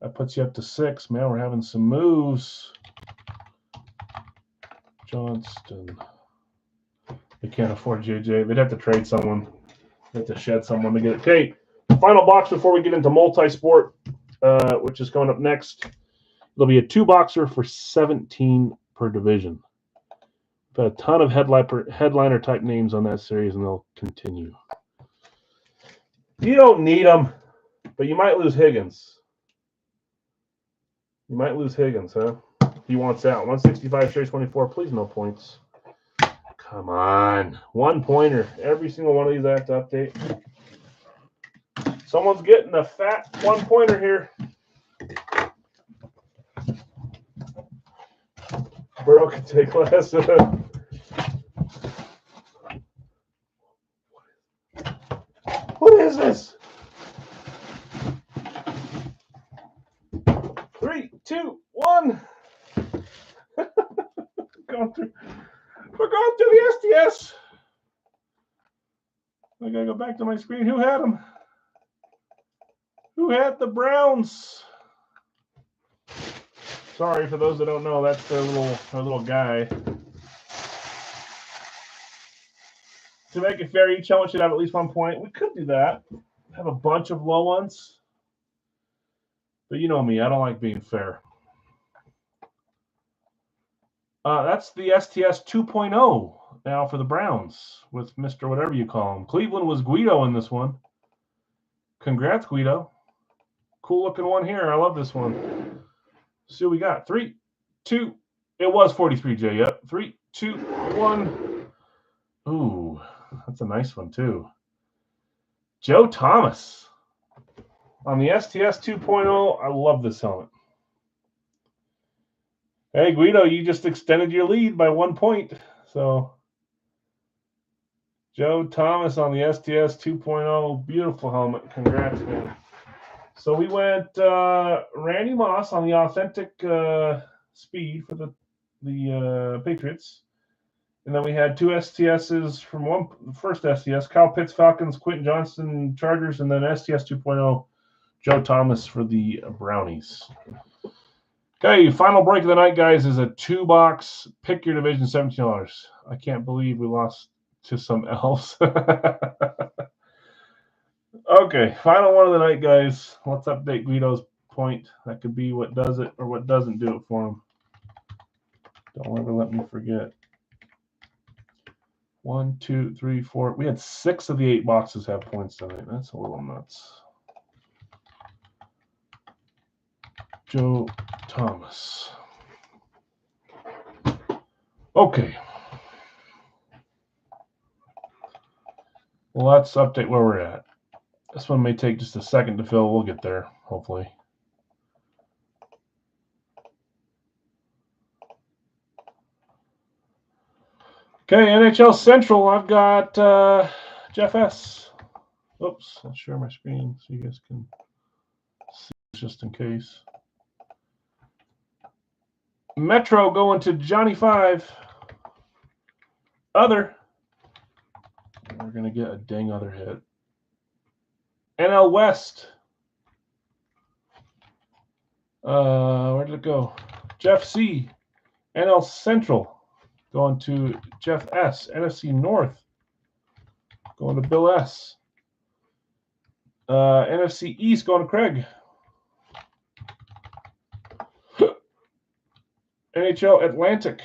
That puts you up to 6. Man, we're having some moves. Johnston. They can't afford JJ. They'd have to trade someone. They'd have to shed someone to get it. Okay, final box before we get into multi-sport, which is coming up next. It'll be a 2-boxer for 17 per division. We've had a ton of headliner type names on that series, and they'll continue. You don't need them, but you might lose Higgins. You might lose Higgins, huh? He wants out. 165 series 24. Please no points. Come on. 1-pointer. Every single one of these I have to update. Someone's getting a fat 1-pointer here. Burrow can take less. What is this? 3, 2, 1. We're going through the STS. I gotta go back to my screen. Who had them? Who had the Browns? Sorry for those that don't know. That's their little guy. To make it fair, each helmet should have at least 1 point. We could do that. Have a bunch of low ones. But you know me, I don't like being fair. That's the STS 2.0 now for the Browns with Mr. whatever you call him. Cleveland was Guido in this one. Congrats, Guido. Cool looking one here. I love this one. See what we got. 3, 2. It was 43, Jay. Yep. 3, 2, 1. Ooh, that's a nice one, too. Joe Thomas on the STS 2.0. I love this helmet. Hey, Guido, you just extended your lead by 1 point. So, Joe Thomas on the STS 2.0. Beautiful helmet. Congrats, man. So we went Randy Moss on the authentic speed for the Patriots. And then we had 2 STSs from the first STS, Kyle Pitts, Falcons, Quentin Johnston, Chargers, and then STS 2.0, Joe Thomas for the Brownies. Okay, final break of the night, guys, is a 2-box pick your division, $17. I can't believe we lost to some else. Okay, final one of the night, guys. Let's update Guido's point. That could be what does it or what doesn't do it for him. Don't ever let me forget. 1, 2, 3, 4. We had 6 of the 8 boxes have points tonight. That's a little nuts. Joe Thomas. Okay. Well, let's update where we're at. This one may take just a second to fill. We'll get there, hopefully. Okay, NHL Central. I've got Jeff S. Oops, I'll share my screen so you guys can see just in case. Metro going to Johnny 5. Other. We're going to get a dang other hit. NL West. Where did it go? Jeff C. NL Central going to Jeff S. NFC North going to Bill S. NFC East going to Craig. NHL Atlantic.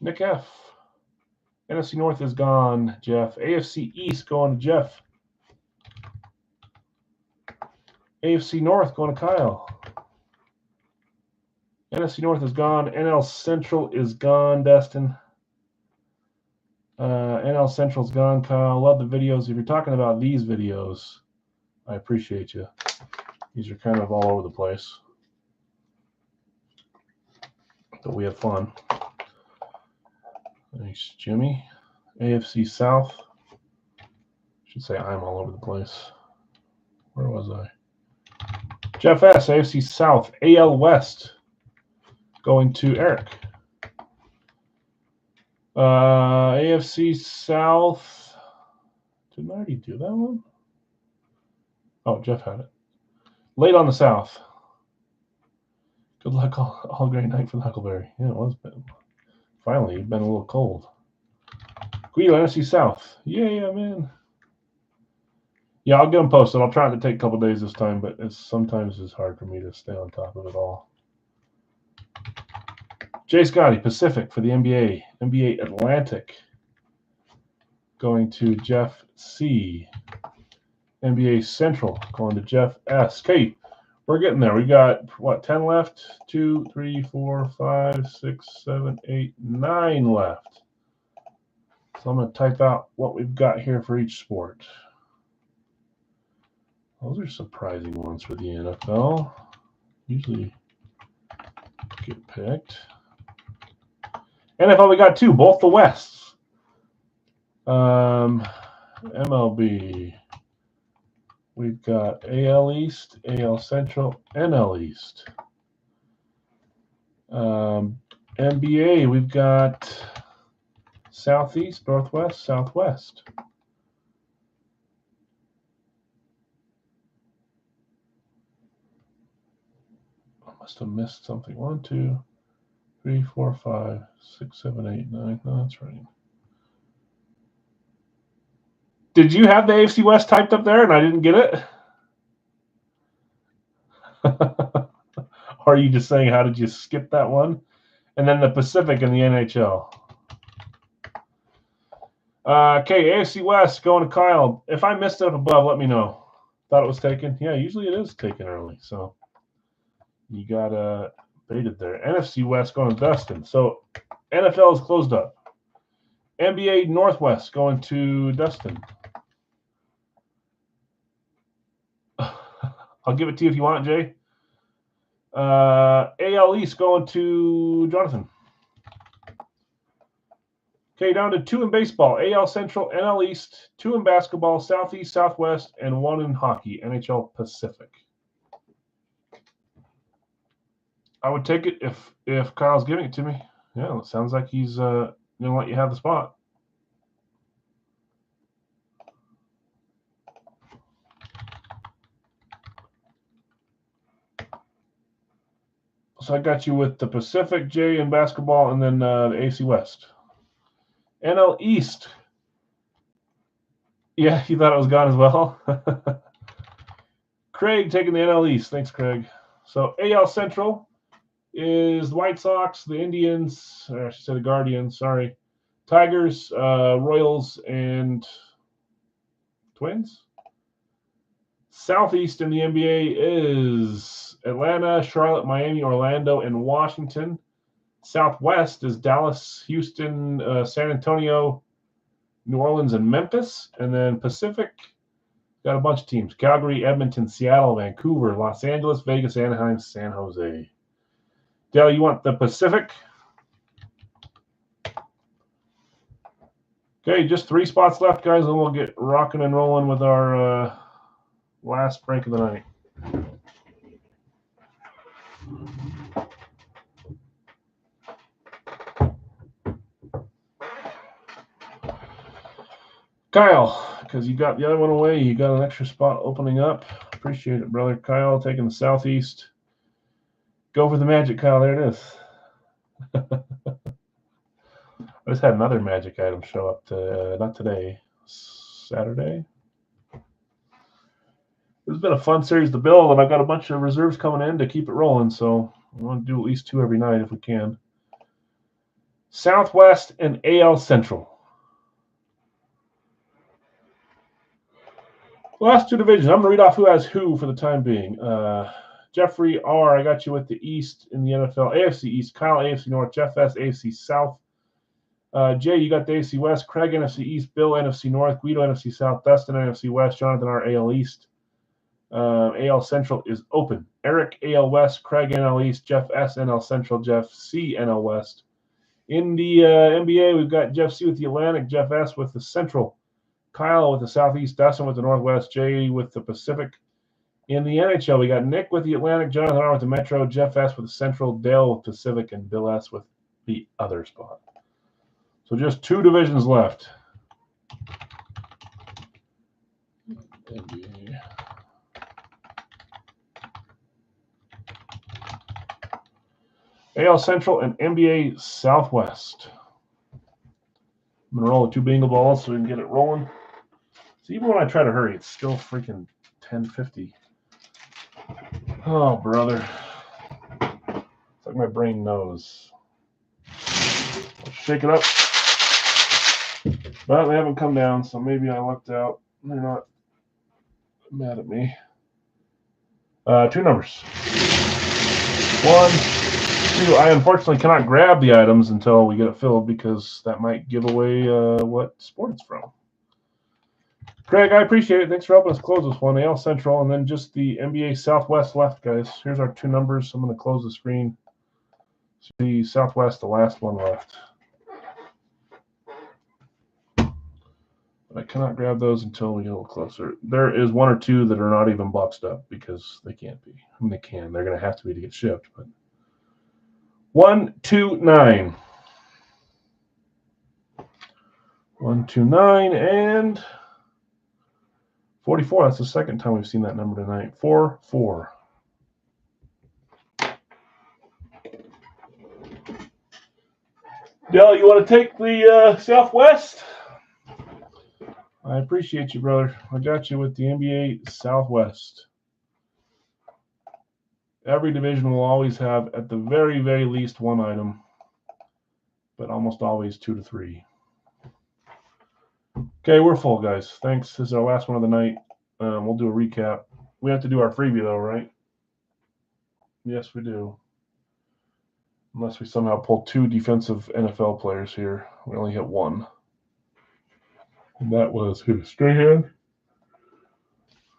Nick F. NFC North is gone, Jeff. AFC East going to Jeff. AFC North going to Kyle. NFC North is gone. NL Central is gone, Destin. NL Central's gone, Kyle. Love the videos. If you're talking about these videos, I appreciate you. These are kind of all over the place. But we have fun. Thanks, Jimmy. AFC South. Should say I'm all over the place. Where was I? Jeff S. AFC South. AL West. Going to Eric. AFC South. Didn't I already do that one? Oh, Jeff had it. Late on the South. Good luck all great night for the Huckleberry. Yeah, it was been. Finally, you've been a little cold. Guido, NFC South. Yeah, man. Yeah, I'll get them posted. I'll try to take a couple days this time, but sometimes it's hard for me to stay on top of it all. Jay Scotty, Pacific for the NBA. NBA Atlantic going to Jeff C. NBA Central going to Jeff S. Okay, we're getting there. We got, what, 10 left? 2, 3, 4, 5, 6, 7, 8, 9 left. So I'm going to type out what we've got here for each sport. Those are surprising ones for the NFL. Usually get picked. NFL, we got 2, both the Wests. MLB, we've got AL East, AL Central, NL East. NBA, we've got Southeast, Northwest, Southwest. I must have missed something. 1, 2, 3, 4, 5, 6, 7, 8, 9. No, that's right. Did you have the AFC West typed up there and I didn't get it? Or are you just saying, how did you skip that one? And then the Pacific and the NHL. Okay, AFC West going to Kyle. If I missed it up above, let me know. Thought it was taken? Yeah, usually it is taken early. So you got baited there. NFC West going to Dustin. So NFL is closed up. NBA Northwest going to Dustin. I'll give it to you if you want, Jay. AL East going to Jonathan. Okay, down to 2 in baseball. AL Central, NL East, 2 in basketball, Southeast, Southwest, and 1 in hockey, NHL Pacific. I would take it if Kyle's giving it to me. Yeah, it sounds like he's going to let you have the spot. So I got you with the Pacific, Jay, in basketball, and then the AC West. NL East. Yeah, you thought it was gone as well? Craig taking the NL East. Thanks, Craig. So AL Central is the White Sox, the Indians, or I should say the Guardians, sorry. Tigers, Royals, and Twins. Southeast in the NBA is Atlanta, Charlotte, Miami, Orlando, and Washington. Southwest is Dallas, Houston, San Antonio, New Orleans, and Memphis. And then Pacific, got a bunch of teams. Calgary, Edmonton, Seattle, Vancouver, Los Angeles, Vegas, Anaheim, San Jose. Dale, you want the Pacific? Okay, just 3 spots left, guys, and we'll get rocking and rolling with our last break of the night. Kyle, because you got the other one away, you got an extra spot opening up. Appreciate it, brother. Kyle taking the Southeast. Go for the Magic, Kyle. There it is. I just had another Magic item show up not today, Saturday. It's been a fun series to build, and I've got a bunch of reserves coming in to keep it rolling, so I want to do at least 2 every night if we can. Southwest and AL Central. Last 2 divisions. I'm going to read off who has who for the time being. Jeffrey R., I got you with the East in the NFL. AFC East. Kyle, AFC North. Jeff S., AFC South. Jay, you got the AFC West. Craig, NFC East. Bill, NFC North. Guido, NFC South. Dustin, NFC West. Jonathan R., AL East. AL Central is open. Eric, AL West. Craig, NL East. Jeff S., NL Central. Jeff C., NL West. In the NBA, we've got Jeff C. with the Atlantic. Jeff S. with the Central. Kyle with the Southeast, Dustin with the Northwest, Jay with the Pacific. In the NHL, we got Nick with the Atlantic, Jonathan R. with the Metro, Jeff S. with the Central, Dale with Pacific, and Bill S. with the other spot. So just 2 divisions left. AL Central and NBA Southwest. I'm going to roll the 2 bingo balls so we can get it rolling. So even when I try to hurry, it's still freaking 10:50. Oh, brother. It's like my brain knows. Let's shake it up. But they haven't come down, so maybe I lucked out. They're not mad at me. 2 numbers. 1, 2. I unfortunately cannot grab the items until we get it filled because that might give away what sport it's from. Craig, I appreciate it. Thanks for helping us close this one. AL Central, and then just the NBA Southwest left, guys. Here's our 2 numbers. I'm going to close the screen. See Southwest, the last one left. But I cannot grab those until we get a little closer. There is 1 or 2 that are not even boxed up because they can't be. I mean, they can. They're going to have to be to get shipped. But 1, 2, 9. 1, 2, 9, and 44. That's the second time we've seen that number tonight. 4, 4. Dell, you want to take the Southwest? I appreciate you, brother. I got you with the NBA Southwest. Every division will always have, at the very, very least, 1 item, but almost always 2 to 3. Okay, we're full, guys. Thanks. This is our last one of the night. We'll do a recap. We have to do our freebie, though, right? Yes, we do. Unless we somehow pull 2 defensive NFL players here. We only hit 1. And that was who? Strahan?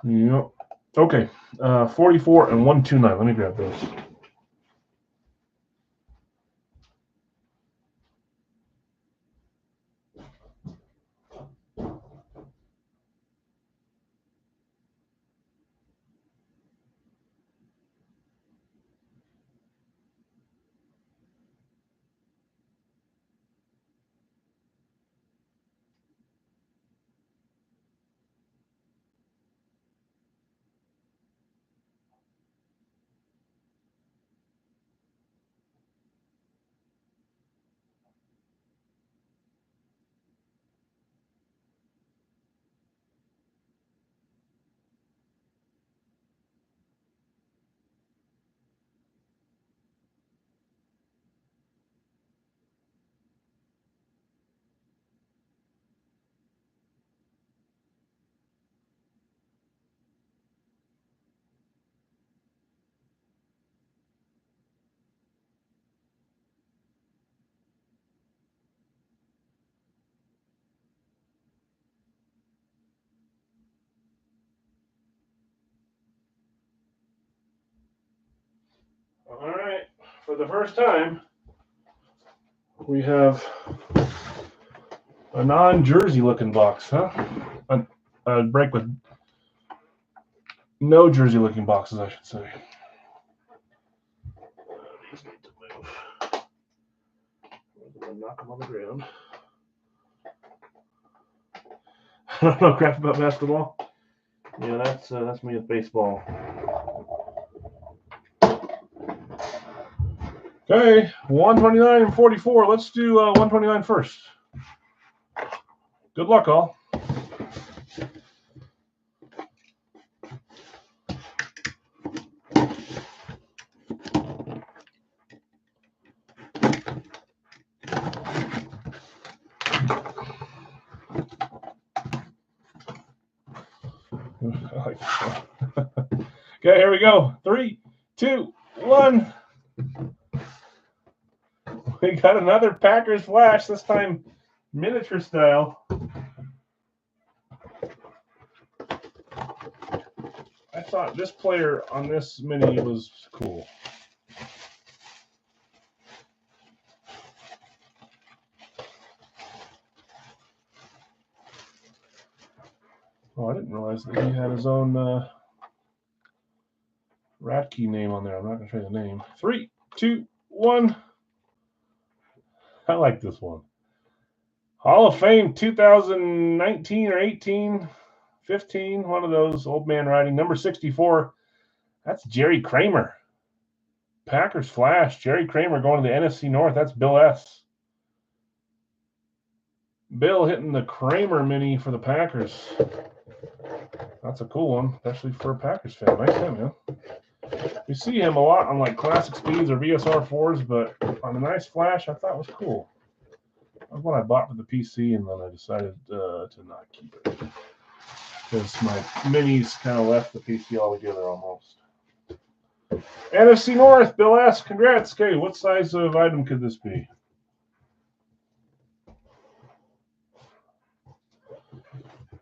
Yep. Okay. 44 and 129. Let me grab those. All right. For the first time, we have a non-jersey looking box, huh? A break with no jersey looking boxes, I should say. These need to move. I'm gonna knock them on the ground. I don't know crap about basketball. Yeah, that's me with baseball. Okay, 129 and 44. Let's do 129 first. Good luck, all. Okay, here we go. 3, 2, 1. We got another Packers flash, this time miniature style. I thought this player on this mini was cool. Oh, I didn't realize that he had his own Radke name on there. I'm not going to show you the name. 3, 2, 1. I like this one. Hall of Fame 2019 or 18, 15, one of those, old man riding. Number 64, that's Jerry Kramer. Packers flash. Jerry Kramer going to the NFC North. That's Bill S. Bill hitting the Kramer mini for the Packers. That's a cool one, especially for a Packers fan. Nice him, yeah. We see him a lot on like Classic Speeds or VSR 4s, but on a nice flash, I thought was cool. That was what I bought for the PC, and then I decided to not keep it because my minis kind of left the PC altogether almost. NFC North, Bill S. Congrats. Okay, what size of item could this be?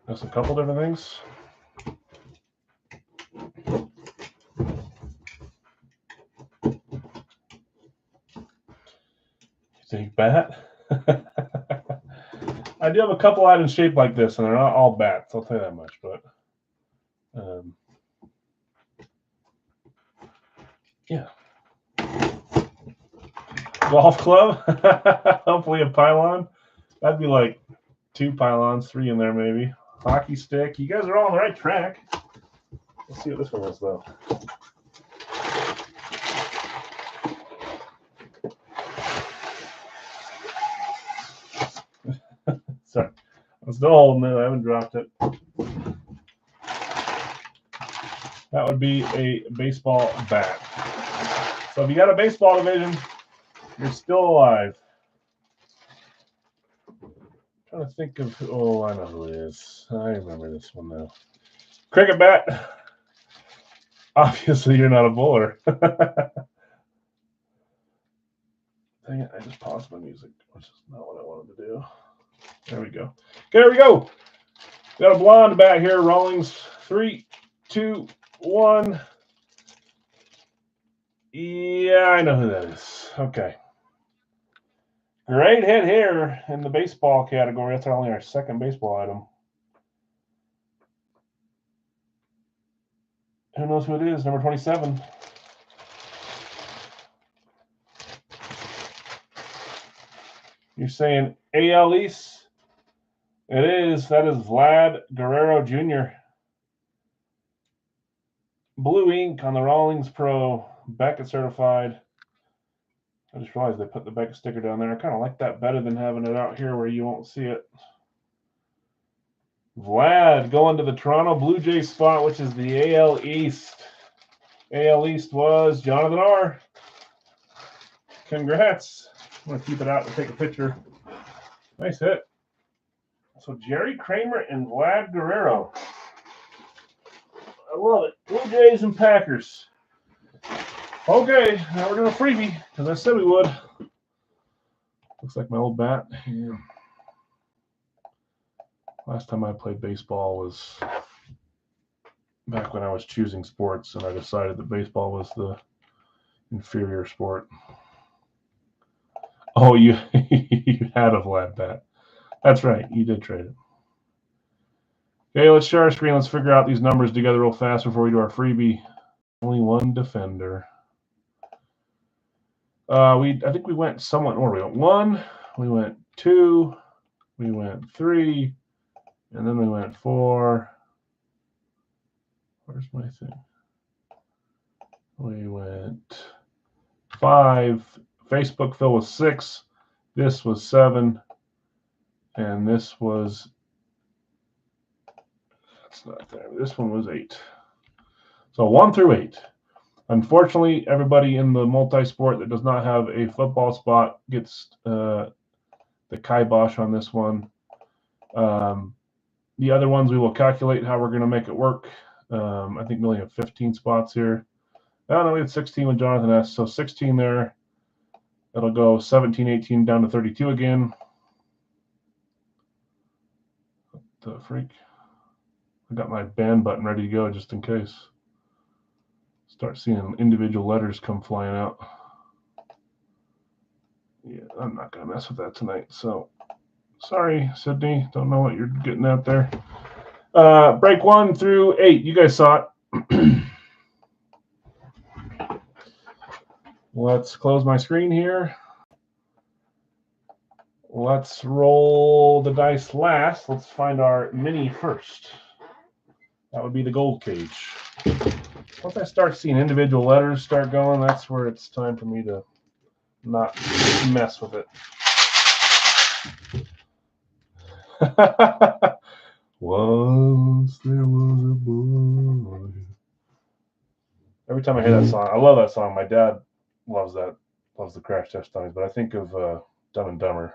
That's a couple different things. You think bat? I do have a couple items shaped like this, and they're not all bats. I'll tell you that much. But yeah, golf club. Hopefully a pylon. That'd be like 2 pylons, 3 in there maybe. Hockey stick. You guys are all on the right track. Let's see what this one is though. Sorry, I'm still holding it. I haven't dropped it. That would be a baseball bat. So if you got a baseball division, you're still alive. I'm trying to think of, oh, I know who it is. I remember this one now. Cricket bat. Obviously, you're not a bowler. Dang it, I just paused my music, which is not what I wanted to do. There we go. Okay, there we go. Got a blonde bat here. Rawlings. 3, 2, 1. Yeah, I know who that is. Okay. Great hit here in the baseball category. That's only our second baseball item. Who knows who it is? Number 27. You're saying AL East? It is. That is Vlad Guerrero Jr. Blue ink on the Rawlings Pro. Beckett certified. I just realized they put the Beckett sticker down there. I kind of like that better than having it out here where you won't see it. Vlad going to the Toronto Blue Jays spot, which is the AL East. AL East was Jonathan R. Congrats. I'm going to keep it out and take a picture. Nice hit. So Jerry Kramer and Vlad Guerrero. I love it. Blue Jays and Packers. Okay, now we're doing a freebie, because I said we would. Looks like my old bat. Yeah. Last time I played baseball was back when I was choosing sports, and I decided that baseball was the inferior sport. Oh, you had a Vlad bat. That's right, you did trade it. Okay, let's share our screen. Let's figure out these numbers together real fast before we do our freebie. Only one defender. I think we went somewhat in order. We went 1, we went 2, we went 3, and then we went 4. Where's my thing? We went 5. Facebook fill was 6. This was 7. And this was, that's not there. This one was 8. So 1 through 8. Unfortunately, everybody in the multi-sport that does not have a football spot gets the kibosh on this one. The other ones, we will calculate how we're going to make it work. I think we only have 15 spots here. Oh, no, we had 16 with Jonathan S. So 16 there. It'll go 17, 18 down to 32 again. What the freak? I got my ban button ready to go just in case. Start seeing individual letters come flying out. Yeah, I'm not going to mess with that tonight. So, sorry, Sydney. Don't know what you're getting out there. Break 1 through 8. You guys saw it. Let's close my screen here. Let's roll the dice last. Let's find our mini first. That would be the gold cage. Once I start seeing individual letters start going, that's where it's time for me to not mess with it. Once there was a boy. Every time I hear that song, I love that song. My dad loves that, loves the Crash Test Dummies, but I think of Dumb and Dumber.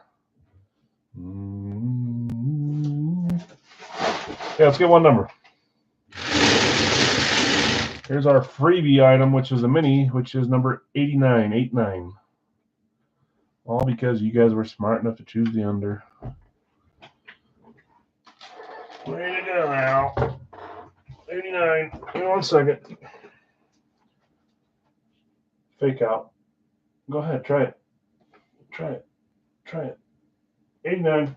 Yeah, let's get one number. Here's our freebie item, which is a mini, which is number 89, 89. All because you guys were smart enough to choose the under. Way to go now. 89. Hang on 1 second. Fake out. Go ahead, try it. Try it. Try it. 89.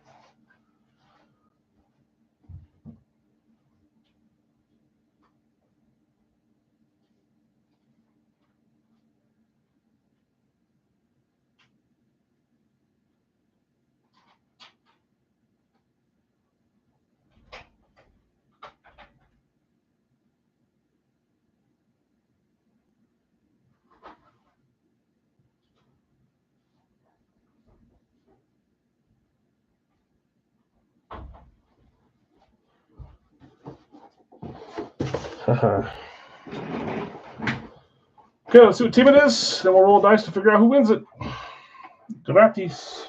Okay, let's see what team it is. Then we'll roll dice to figure out who wins it. Gratis.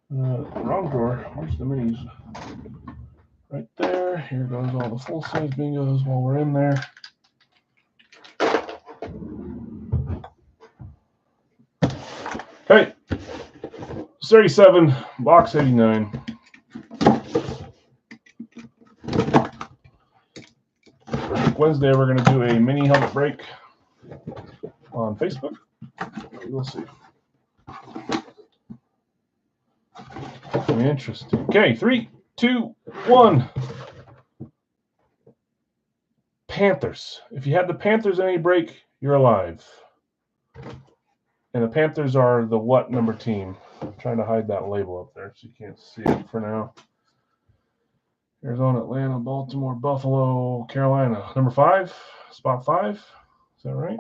Wrong drawer. Where's the minis? Right there. Here goes all the full size bingos while we're in there. Series 7, box 89. Wednesday, we're going to do a mini helmet break on Facebook. We'll see. Interesting. Okay, 3, 2, 1. Panthers. If you had the Panthers in any break, you're alive. And the Panthers are the what number team? I'm trying to hide that label up there so you can't see it for now. Arizona, Atlanta, Baltimore, Buffalo, Carolina. Number 5, spot 5. Is that right?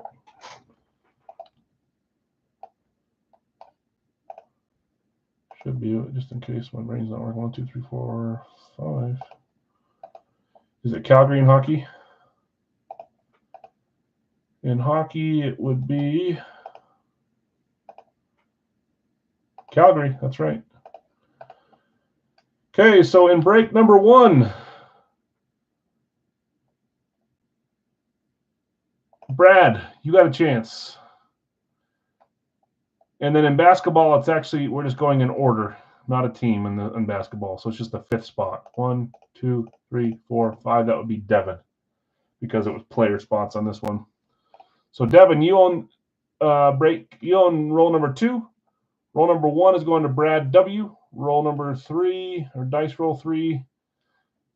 Should be, just in case my brain's not working. 1, 2, 3, 4, 5. Is it Calgary in hockey? In hockey, it would be Calgary. That's right. Okay, so in break number 1, Brad, you got a chance. And then in basketball, it's actually, we're just going in order, not a team in basketball. So it's just the 5th spot. 1, 2, 3, 4, 5. That would be Devin because it was player spots on this one. So Devin, you own break. You own roll number 2. Roll number 1 is going to Brad W. Roll number 3 or dice roll 3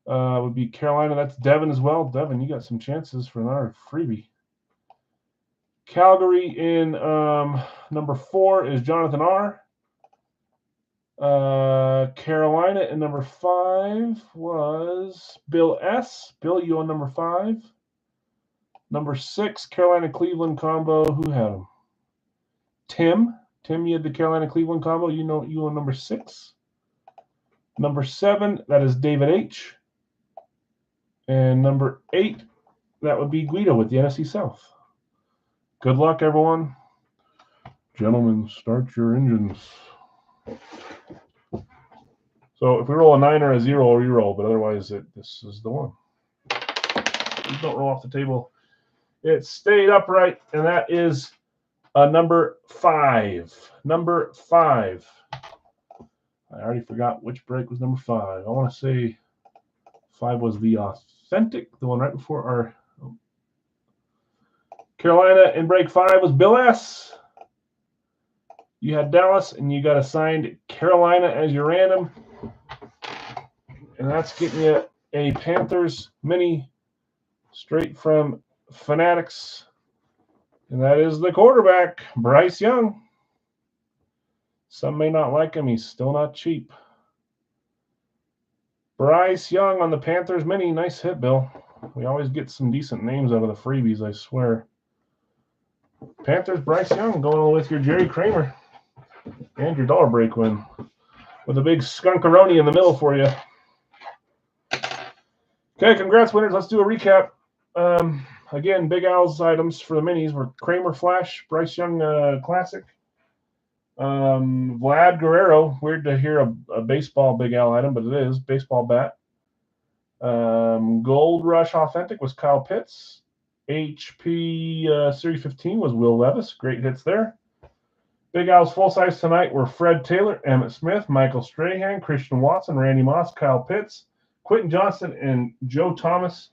would be Carolina. That's Devin as well. Devin, you got some chances for another freebie. Calgary in number 4 is Jonathan R. Carolina in number 5 was Bill S. Bill, you on number 5. Number 6, Carolina Cleveland combo. Who had him? Tim. Tim, you had the Carolina Cleveland combo. You on number 6. Number 7, that is David H. And number 8, that would be Guido with the NFC South. Good luck, everyone. Gentlemen, start your engines. So if we roll a 9 or a 0, or re-roll, but otherwise this is the one. Please don't roll off the table. It stayed upright, and that is number 5. Number 5. I already forgot which break was number 5. I want to say 5 was the authentic, the one right before our Carolina in break 5 was Bill S. You had Dallas, and you got assigned Carolina as your random. And that's getting you a Panthers mini straight from Fanatics. And that is the quarterback, Bryce Young. Some may not like him. He's still not cheap. Bryce Young on the Panthers mini. Nice hit, Bill. We always get some decent names out of the freebies, I swear. Panthers, Bryce Young going with your Jerry Kramer and your dollar break win with a big skunkaroni in the middle for you. Okay, congrats, winners. Let's do a recap. Again, Big Al's items for the minis were Kramer Flash, Bryce Young Classic, Vlad Guerrero. Weird to hear a baseball Big Al item, but it is baseball bat. Gold Rush Authentic was Kyle Pitts. HP Series 15 was Will Levis. Great hits there. Big Al's full size tonight were Fred Taylor, Emmett Smith, Michael Strahan, Christian Watson, Randy Moss, Kyle Pitts, Quentin Johnson, and Joe Thomas.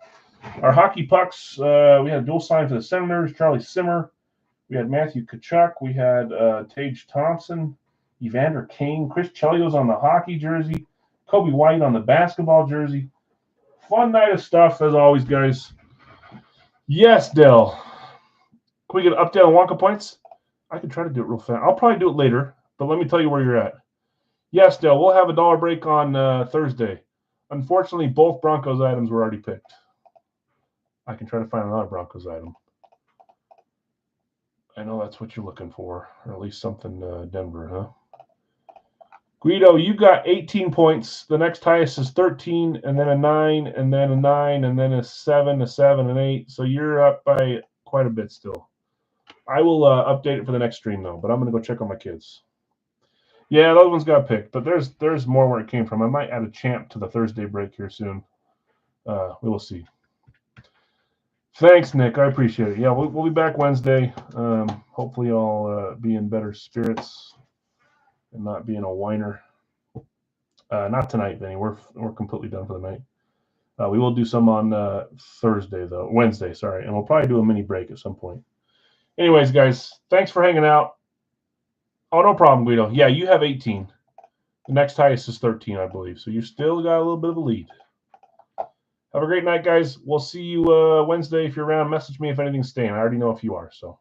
Our hockey pucks, we had dual sign for the Senators, Charlie Simmer. We had Matthew Tkachuk. We had Tage Thompson, Evander Kane, Chris Chelios on the hockey jersey, Kobe White on the basketball jersey. Fun night of stuff, as always, guys. Yes, Dell. Can we get an update on Wonka points? I can try to do it real fast. I'll probably do it later, but let me tell you where you're at. Yes, Dell, we'll have a dollar break on Thursday. Unfortunately, both Broncos items were already picked. I can try to find another Broncos item. I know that's what you're looking for, or at least something Denver, huh? Guido, you got 18 points. The next highest is 13, and then a 9, and then a 9, and then a 7, a 7, and 8. So you're up by quite a bit still. I will update it for the next stream, though, but I'm going to go check on my kids. Yeah, those ones got picked, but there's more where it came from. I might add a champ to the Thursday break here soon. We will see. Thanks, Nick. I appreciate it. Yeah, we'll be back Wednesday. Hopefully I'll be in better spirits. and not being a whiner. Not tonight, Vinny. We're completely done for the night. We will do some on Wednesday, sorry, and we'll probably do a mini break at some point. Anyways, guys, thanks for hanging out. Oh, no problem, Guido. Yeah, you have 18. The next highest is 13, I believe. So you still got a little bit of a lead. Have a great night, guys. We'll see you Wednesday. If you're around, message me if anything's staying. I already know if you are, so.